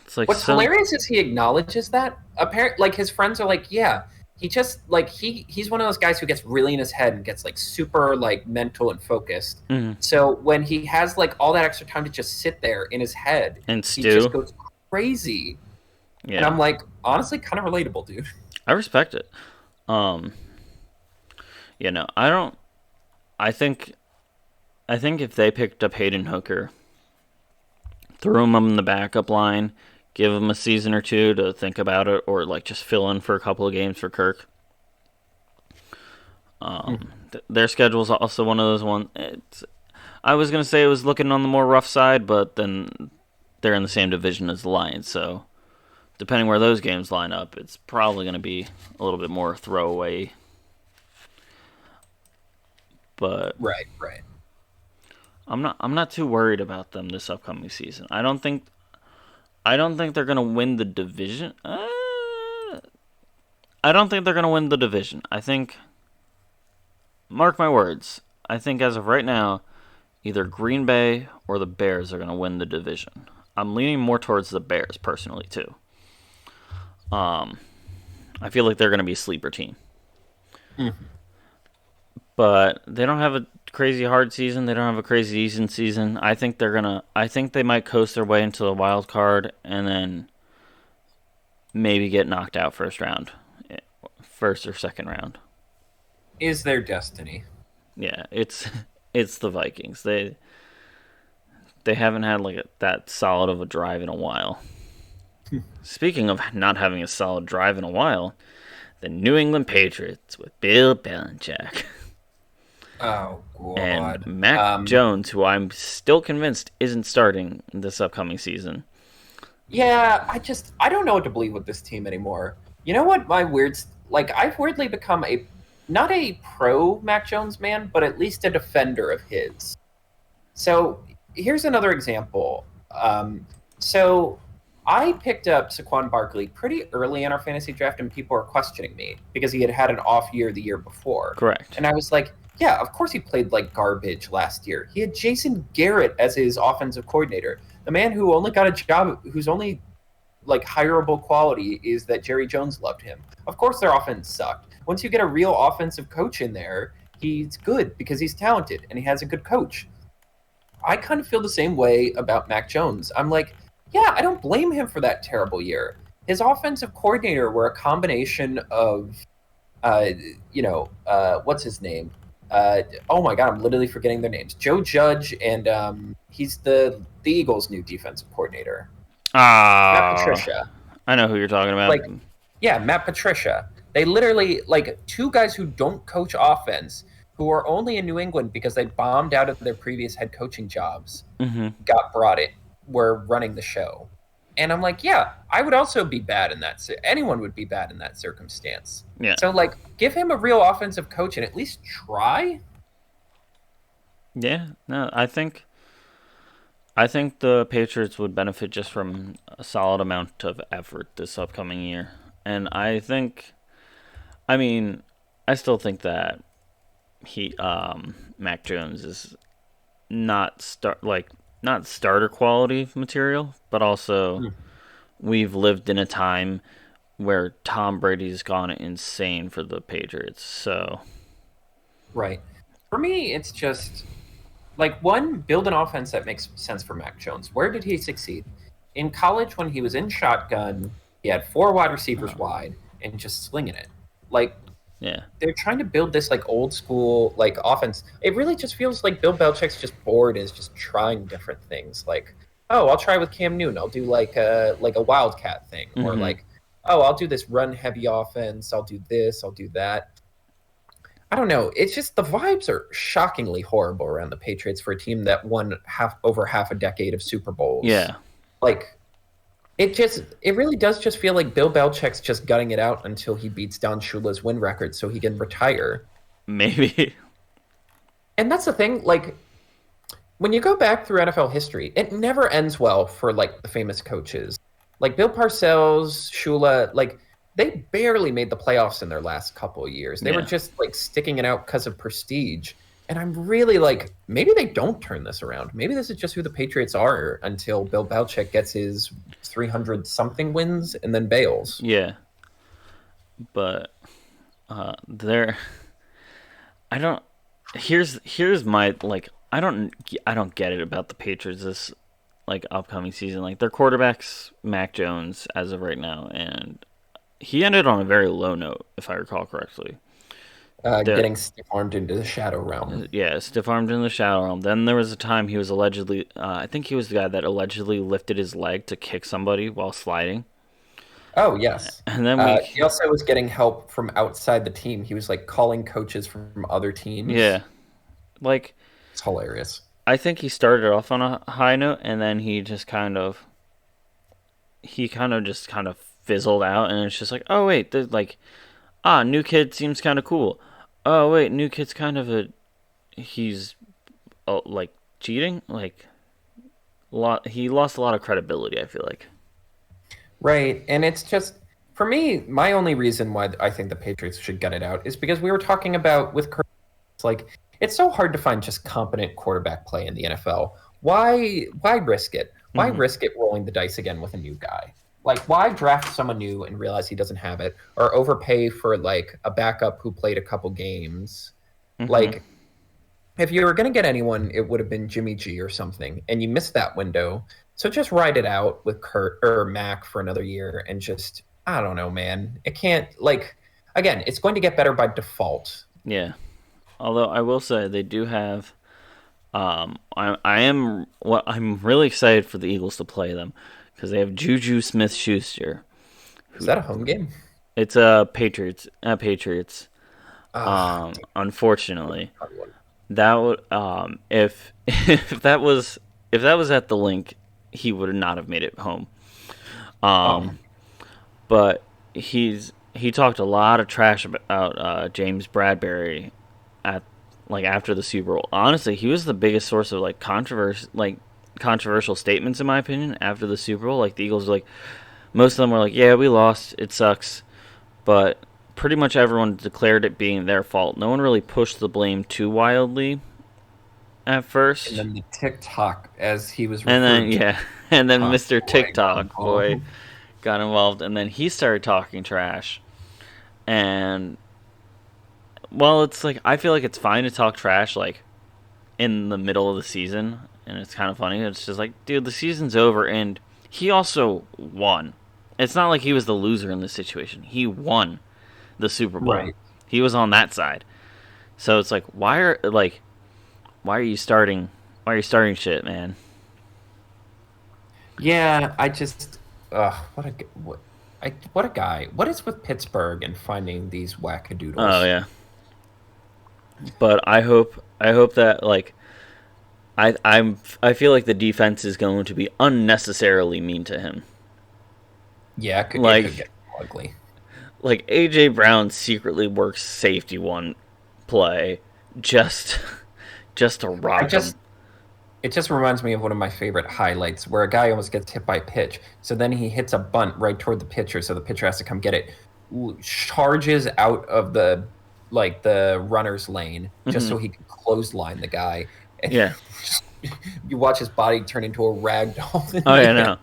it's like What's some. hilarious is he acknowledges that. Apparently, like his friends are like, yeah, he just like he's one of those guys who gets really in his head and gets like super like mental and focused. Mhm. So when he has like all that extra time to just sit there in his head, And he just Stu. goes crazy. And Yeah, I'm like, honestly, kind of relatable, dude. I respect it. Um, I don't. I think. I think if they picked up Hayden Hooker, threw him in the backup line, give him a season or two to think about it, or like just fill in for a couple of games for Kirk. Their schedule is also one of those ones. I was gonna say it was looking on the more rough side, but then they're in the same division as the Lions, so depending where those games line up, it's probably gonna be a little bit more throwaway. But Right, right. I'm not too worried about them this upcoming season. I don't think they're gonna win the division. I don't think they're gonna win the division. I think, mark my words, I think as of right now, either Green Bay or the Bears are gonna win the division. I'm leaning more towards the Bears personally too. Um, I feel like they're gonna be a sleeper team, Mhm. but they don't have a crazy hard season. They don't have a crazy easy season. I think they're gonna. I think they might coast their way into the wild card and then maybe get knocked out first or second round. Is their destiny. Yeah, it's the Vikings. They haven't had like that solid of a drive in a while. Speaking of not having a solid drive in a while, the New England Patriots with Bill Belichick Oh and God. Mac Jones, who I'm still convinced isn't starting this upcoming season. Yeah, I don't know what to believe with this team anymore. You know what my like I've weirdly become a not a pro Mac Jones man, but at least a defender of his. So here's another example. So I picked up Saquon Barkley pretty early in our fantasy draft, and people were questioning me because he had had an off year the year before. Correct. And I was like, yeah, of course he played like garbage last year. He had Jason Garrett as his offensive coordinator, the man who only got a job, whose only like hireable quality is that Jerry Jones loved him. Of course, their offense sucked. Once you get a real offensive coach in there, he's good because he's talented and he has a good coach. I kind of feel the same way about Mac Jones. I'm like, yeah, I don't blame him for that terrible year. His offensive coordinator were a combination of, uh, what's his name? Oh my God, I'm literally forgetting their names. Joe Judge, and he's the Eagles' new defensive coordinator, Matt Ah, Patricia. I know who you're talking about. Like, yeah, Matt Patricia. They literally like two guys who don't coach offense, who are only in New England because they bombed out of their previous head coaching jobs, Hmm. got brought it, were running the show. And I'm like, yeah, I would also be bad in that. Anyone would be bad in that circumstance. Yeah, So like, give him a real offensive coach and at least try. yeah. No, I think the Patriots would benefit just from a solid amount of effort this upcoming year, and I mean, I still think that Mac Jones is not starter quality material, but also Mm. we've lived in a time where Tom Brady's gone insane for the Patriots. So Right. For me, it's just like one, build an offense that makes sense for Mac Jones. Where did he succeed? In college, when he was in shotgun, he had four wide receivers wide and just slinging it. Like yeah, they're trying to build this like old school like offense. It really just feels like Bill Belichick's just bored is just trying different things. Like, oh, I'll try with Cam Newton. I'll do like a wildcat thing, or hmm, like, oh, I'll do this run heavy offense. I'll do this. I'll do that. I don't know. It's just the vibes are shockingly horrible around the Patriots for a team that won over half a decade of Super Bowls. yeah, Like it really does just feel like Bill Belichick's just gutting it out until he beats Don Shula's win record so he can retire. Maybe. And that's the thing, like when you go back through NFL history, it never ends well for like the famous coaches. Like Bill Parcells, Shula, like they barely made the playoffs in their last couple of years. They were Yeah. just like sticking it out because of prestige. And I'm really like, maybe they don't turn this around. Maybe this is just who the Patriots are until Bill Belichick gets his 300 something wins and then bails. Yeah. But there I don't here's my like I don't get it about the Patriots this like upcoming season. Like their quarterback's Mac Jones as of right now, and he ended on a very low note if I recall correctly. Getting stiff armed into the shadow realm. Yeah, stiff armed in the shadow realm. Then there was a time he was allegedly, I think he was the guy that allegedly lifted his leg to kick somebody while sliding. Oh, yes. And then He also was getting help from outside the team. He was like calling coaches from other teams. yeah, like It's hilarious. I think he started off on a high note, and then just kind of fizzled out, and it's just like, oh wait, like, new kid seems kind of cool. Oh wait, new kid's kind of he's like cheating, like he lost a lot of credibility. I feel like. Right. And it's just, for me, my only reason why I think the Patriots should gut it out is because we were talking about with Kirk, it's like, it's so hard to find just competent quarterback play in the NFL. Why risk it? Why risk it rolling the dice again with a new guy? Like, why draft someone new and realize he doesn't have it, or overpay for like a backup who played a couple games? Like, if you were going to get anyone, it would have been Jimmy G or something, and you missed that window. So just ride it out with Kurt or Mac for another year, and just, I don't know, man. It can't, like, again, it's going to get better by default. Yeah. Although I will say they do have, I'm really excited for the Eagles to play them because they have Juju Smith-Schuster. Is that a home game? It's a Patriots. Patriots. Ah, Unfortunately, that would if if that was at the link, he would not have made it home. But he talked a lot of trash about James Bradbury at like after the Super Bowl. Honestly, he was the biggest source of like controversial statements in my opinion after the Super Bowl. Like the Eagles were like most of them were like, "Yeah, we lost. It sucks." But pretty much everyone declared it being their fault. No one really pushed the blame too wildly at first. And then the TikTok, as he was and then and then Mr. boy TikTok boy got involved, and then he started talking trash. And well, it's like I feel like it's fine to talk trash like in the middle of the season, and it's kind of funny. It's just like, dude, the season's over, and he also won. It's not like he was the loser in this situation. He won the Super Bowl. Right. He was on that side. So it's like, why are you starting shit, man? Yeah, I just, what a guy. What is with Pittsburgh and finding these wackadoodles? Oh yeah. But I hope that like I feel like the defense is going to be unnecessarily mean to him. Yeah, it could get ugly. Like AJ Brown secretly works safety one play just to rock him. It just reminds me of one of my favorite highlights where a guy almost gets hit by a pitch. So then he hits a bunt right toward the pitcher, so the pitcher has to come get it. Charges out of the runner's lane just so he can clothesline the guy. And Yeah. you watch his body turn into a rag doll. Oh yeah, no.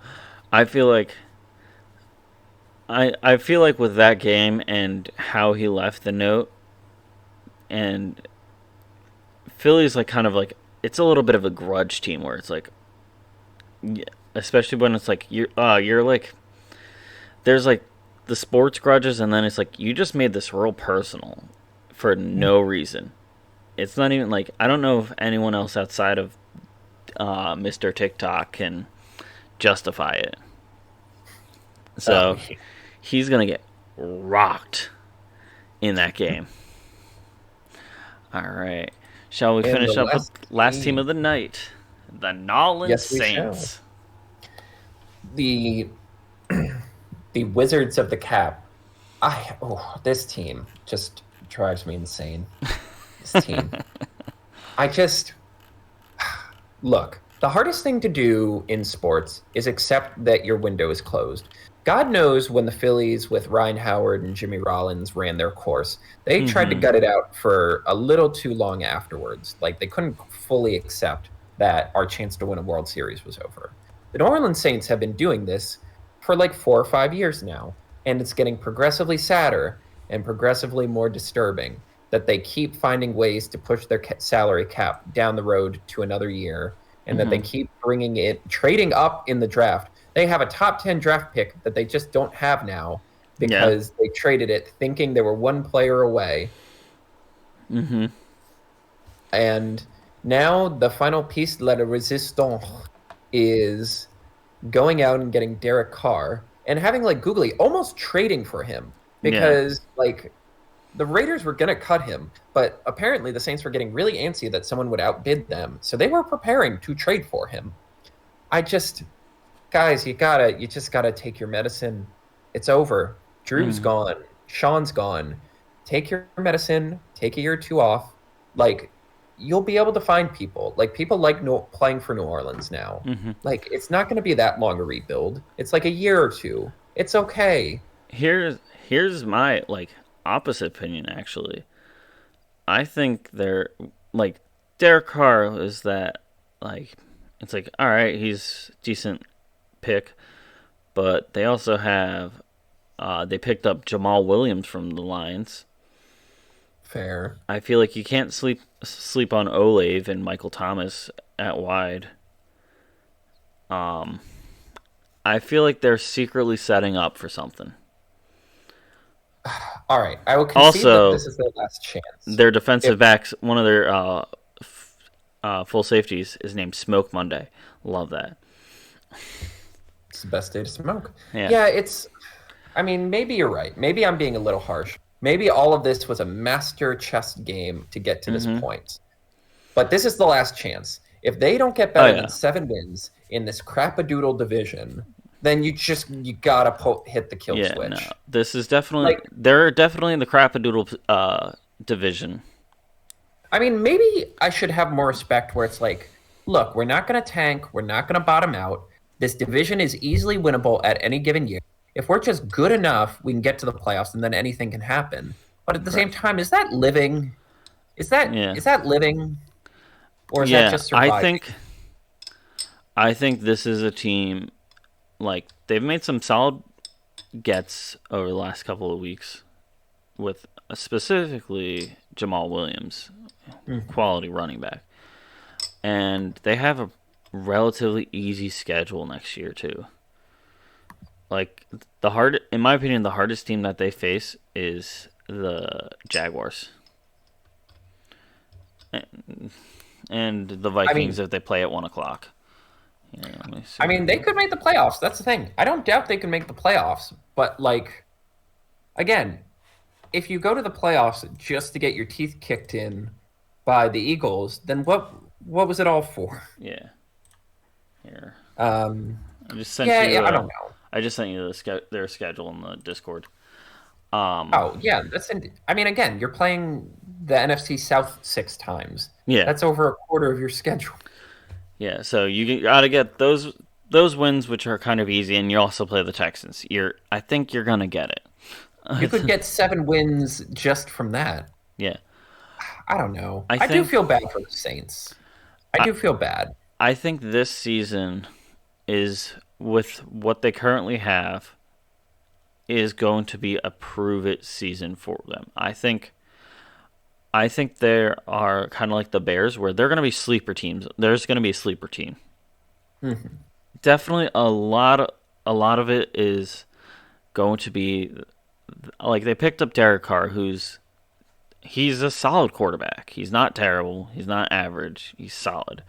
I feel like with that game and how he left the note, and Philly's like kind of like it's a little bit of a grudge team where it's like, especially when it's like you're like there's like the sports grudges, and then it's like you just made this real personal for no reason. It's not even like I don't know if anyone else outside of Mr. TikTok can justify it. So he's gonna get rocked in that game. All right, shall we finish up with last team of the night, the Nolans Saints? The the Wizards of the Cap. This team just drives me insane. This team. I just look. The hardest thing to do in sports is accept that your window is closed. God knows when the Phillies with Ryan Howard and Jimmy Rollins ran their course, they tried to gut it out for a little too long afterwards. Like they couldn't fully accept that our chance to win a World Series was over. The New Orleans Saints have been doing this for like 4 or 5 years now, and it's getting progressively sadder and progressively more disturbing that they keep finding ways to push their salary cap down the road to another year, and that they keep bringing it, trading up in the draft. They have a top 10 draft pick that they just don't have now because they traded it thinking they were one player away. And now the final piece de la resistance is going out and getting Derek Carr and having like Googly almost trading for him because like the Raiders were going to cut him, but apparently the Saints were getting really antsy that someone would outbid them. So they were preparing to trade for him. Guys, you just gotta take your medicine. It's over. Drew's gone. Sean's gone. Take your medicine. Take a year or two off. Like, you'll be able to find people. Like, people like playing for New Orleans now. Like, it's not going to be that long a rebuild. It's like a year or two. It's okay. Here's my like opposite opinion. Actually, I think they're like Derek Carr is that like it's like all right, he's decent pick, but they also have they picked up Jamal Williams from the Lions. Fair. I feel like you can't sleep on Olave and Michael Thomas at wide. I feel like they're secretly setting up for something. All right, I will concede that this is their last chance. Their defensive backs, one of their full safeties, is named Smoke Monday. Love that. It's the best day to smoke. Yeah, it's... I mean, maybe you're right. Maybe I'm being a little harsh. Maybe all of this was a master chess game to get to this point. But this is the last chance. If they don't get better than 7 wins in this crap-a-doodle division, then you gotta hit the kill switch. No. This is definitely... they're definitely in the crap-a-doodle division. I mean, maybe I should have more respect where it's like, look, we're not going to tank. We're not going to bottom out. This division is easily winnable at any given year. If we're just good enough, we can get to the playoffs, and then anything can happen. But at the same time, is that living? Is that living? Or is that just surviving? I think this is a team, like, they've made some solid gets over the last couple of weeks with specifically Jamal Williams, quality running back. And they have a relatively easy schedule next year, too. Like, in my opinion, the hardest team that they face is the Jaguars. And the Vikings if they play at 1 o'clock. I mean, they could make the playoffs. That's the thing. I don't doubt they can make the playoffs. But, like, again, if you go to the playoffs just to get your teeth kicked in by the Eagles, then what was it all for? Yeah. Here. I just sent you. I don't know. I just sent you their schedule in the Discord. I mean, again, you're playing the NFC South 6 times. Yeah. That's over a quarter of your schedule. Yeah, so you got to get those wins, which are kind of easy, and you also play the Texans. I think you're gonna get it. You could get 7 wins just from that. Yeah. I don't know. I do feel bad for the Saints. I do feel bad. I think this season is, with what they currently have, is going to be a prove-it season for them. I think they are kind of like the Bears, where they're going to be sleeper teams. There's going to be a sleeper team. Definitely a lot of it is going to be, like, they picked up Derek Carr, he's a solid quarterback. He's not terrible. He's not average. He's solid.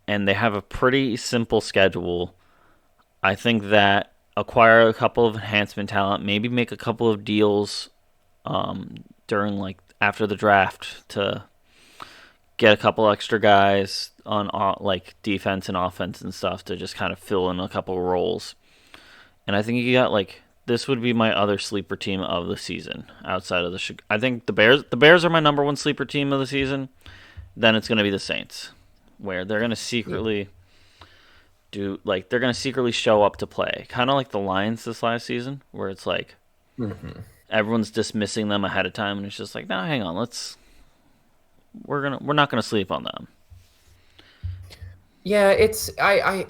And they have a pretty simple schedule. I think that acquire a couple of enhancement talent, maybe make a couple of deals during, like, after the draft to get a couple extra guys on, like, defense and offense and stuff to just kind of fill in a couple of roles. And I think you got like this would be my other sleeper team of the season outside of the. I think the Bears. The Bears are my number one sleeper team of the season. Then it's going to be the Saints, where they're going to secretly they're going to secretly show up to play, kind of like the Lions this last season, where it's like everyone's dismissing them ahead of time, and it's just like, no, hang on, we're not gonna sleep on them. Yeah, it's I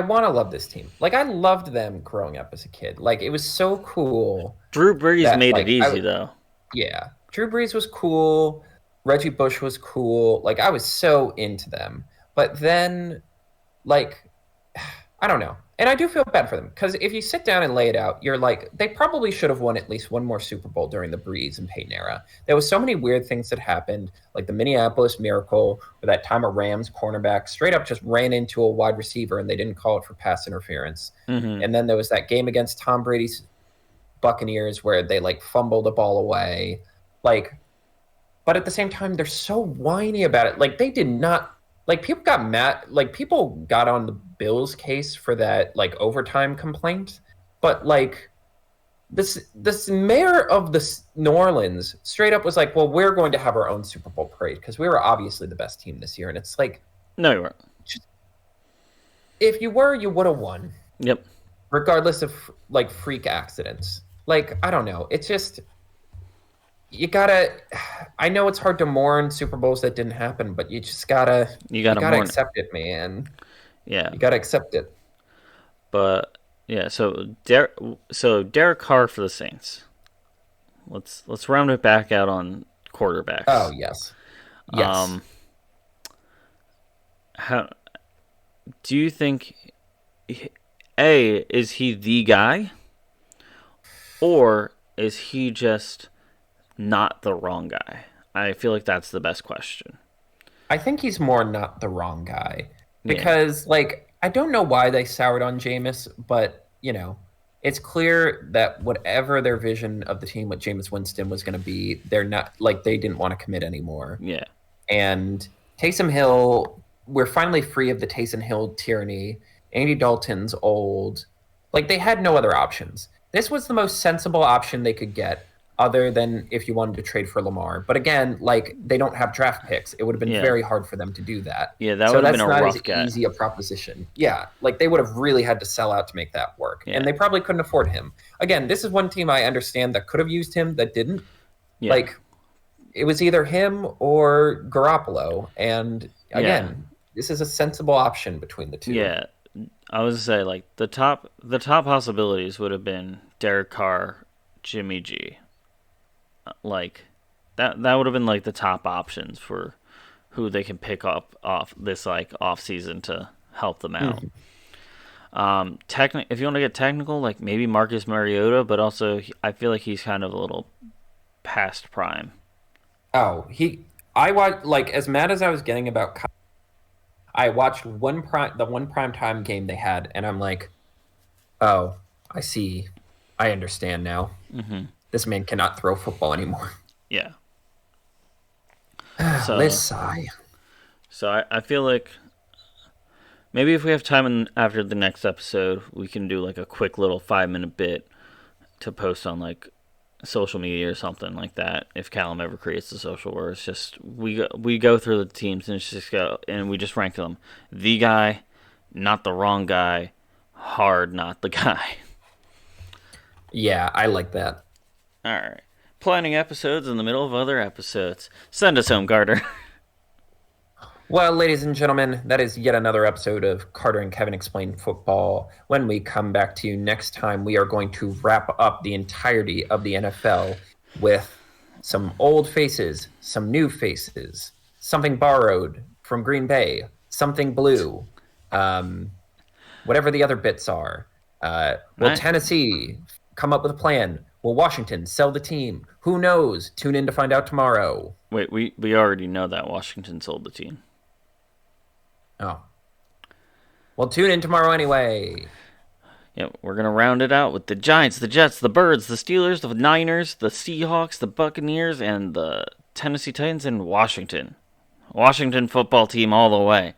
want to love this team. Like I loved them growing up as a kid. Like it was so cool. Drew Brees made it easy though. Yeah, Drew Brees was cool. Reggie Bush was cool. Like I was so into them. But then, like, I don't know. And I do feel bad for them because if you sit down and lay it out, you're like, they probably should have won at least one more Super Bowl during the Brees and Peyton era. There was so many weird things that happened, like the Minneapolis Miracle, where that time a Rams cornerback straight up just ran into a wide receiver and they didn't call it for pass interference. Mm-hmm. And then there was that game against Tom Brady's Buccaneers where they like fumbled the ball away. Like, but at the same time, they're so whiny about it. Like they did not. Like people got mad, like people got on the Bills case for that like overtime complaint, but like this mayor of New Orleans straight up was like, "Well, we're going to have our own Super Bowl parade because we were obviously the best team this year." And it's like, no, you weren't. If you were, you would have won. Yep. Regardless of like freak accidents. Like I don't know. It's just. You gotta. I know it's hard to mourn Super Bowls that didn't happen, but you just gotta. You gotta accept it, man. Yeah. You gotta accept it. But yeah, so Derek Carr for the Saints. Let's round it back out on quarterbacks. Oh yes. Yes. How do you think? Is he the guy, or is he just not the wrong guy? I feel like that's the best question. I think he's more not the wrong guy because, like, I don't know why they soured on Jameis, but you know, it's clear that whatever their vision of the team with Jameis Winston was going to be, they're not like they didn't want to commit anymore. Yeah. And Taysom Hill, we're finally free of the Taysom Hill tyranny. Andy Dalton's old. Like they had no other options. This was the most sensible option they could get. Other than if you wanted to trade for Lamar. But again, like, they don't have draft picks. It would have been very hard for them to do that. Yeah, that would have been a rough guy. So that's not as easy a proposition. Yeah, like, they would have really had to sell out to make that work. Yeah. And they probably couldn't afford him. Again, this is one team I understand that could have used him that didn't. Yeah. Like, it was either him or Garoppolo. And, again, this is a sensible option between the two. Yeah, I was going to say, like, the top possibilities would have been Derek Carr, Jimmy G. Like that would have been like the top options for who they can pick up off this like off season to help them out. If you want to get technical, like maybe Marcus Mariota, but also I feel like he's kind of a little past prime. Oh, I watched, like, as mad as I was getting about, I watched the one primetime game they had, and I'm like, oh, I see, I understand now. Mm-hmm. This man cannot throw football anymore. Yeah. So, let's sigh. So I feel like maybe if we have time after the next episode, we can do like a quick little 5-minute bit to post on like social media or something like that. If Calum ever creates a social where it's just we go through the teams and it's just go and we just rank them. The guy, not the wrong guy, hard not the guy. Yeah, I like that. All right. Planning episodes in the middle of other episodes. Send us home, Carter. Well, ladies and gentlemen, that is yet another episode of Carter and Kevin Explain Football. When we come back to you next time, we are going to wrap up the entirety of the NFL with some old faces, some new faces, something borrowed from Green Bay, something blue, whatever the other bits are. Will Tennessee come up with a plan? Will Washington sell the team? Who knows? Tune in to find out tomorrow. Wait, we already know that Washington sold the team. Oh. Well, tune in tomorrow anyway. Yeah, we're going to round it out with the Giants, the Jets, the Birds, the Steelers, the Niners, the Seahawks, the Buccaneers, and the Tennessee Titans, and Washington. Washington football team all the way.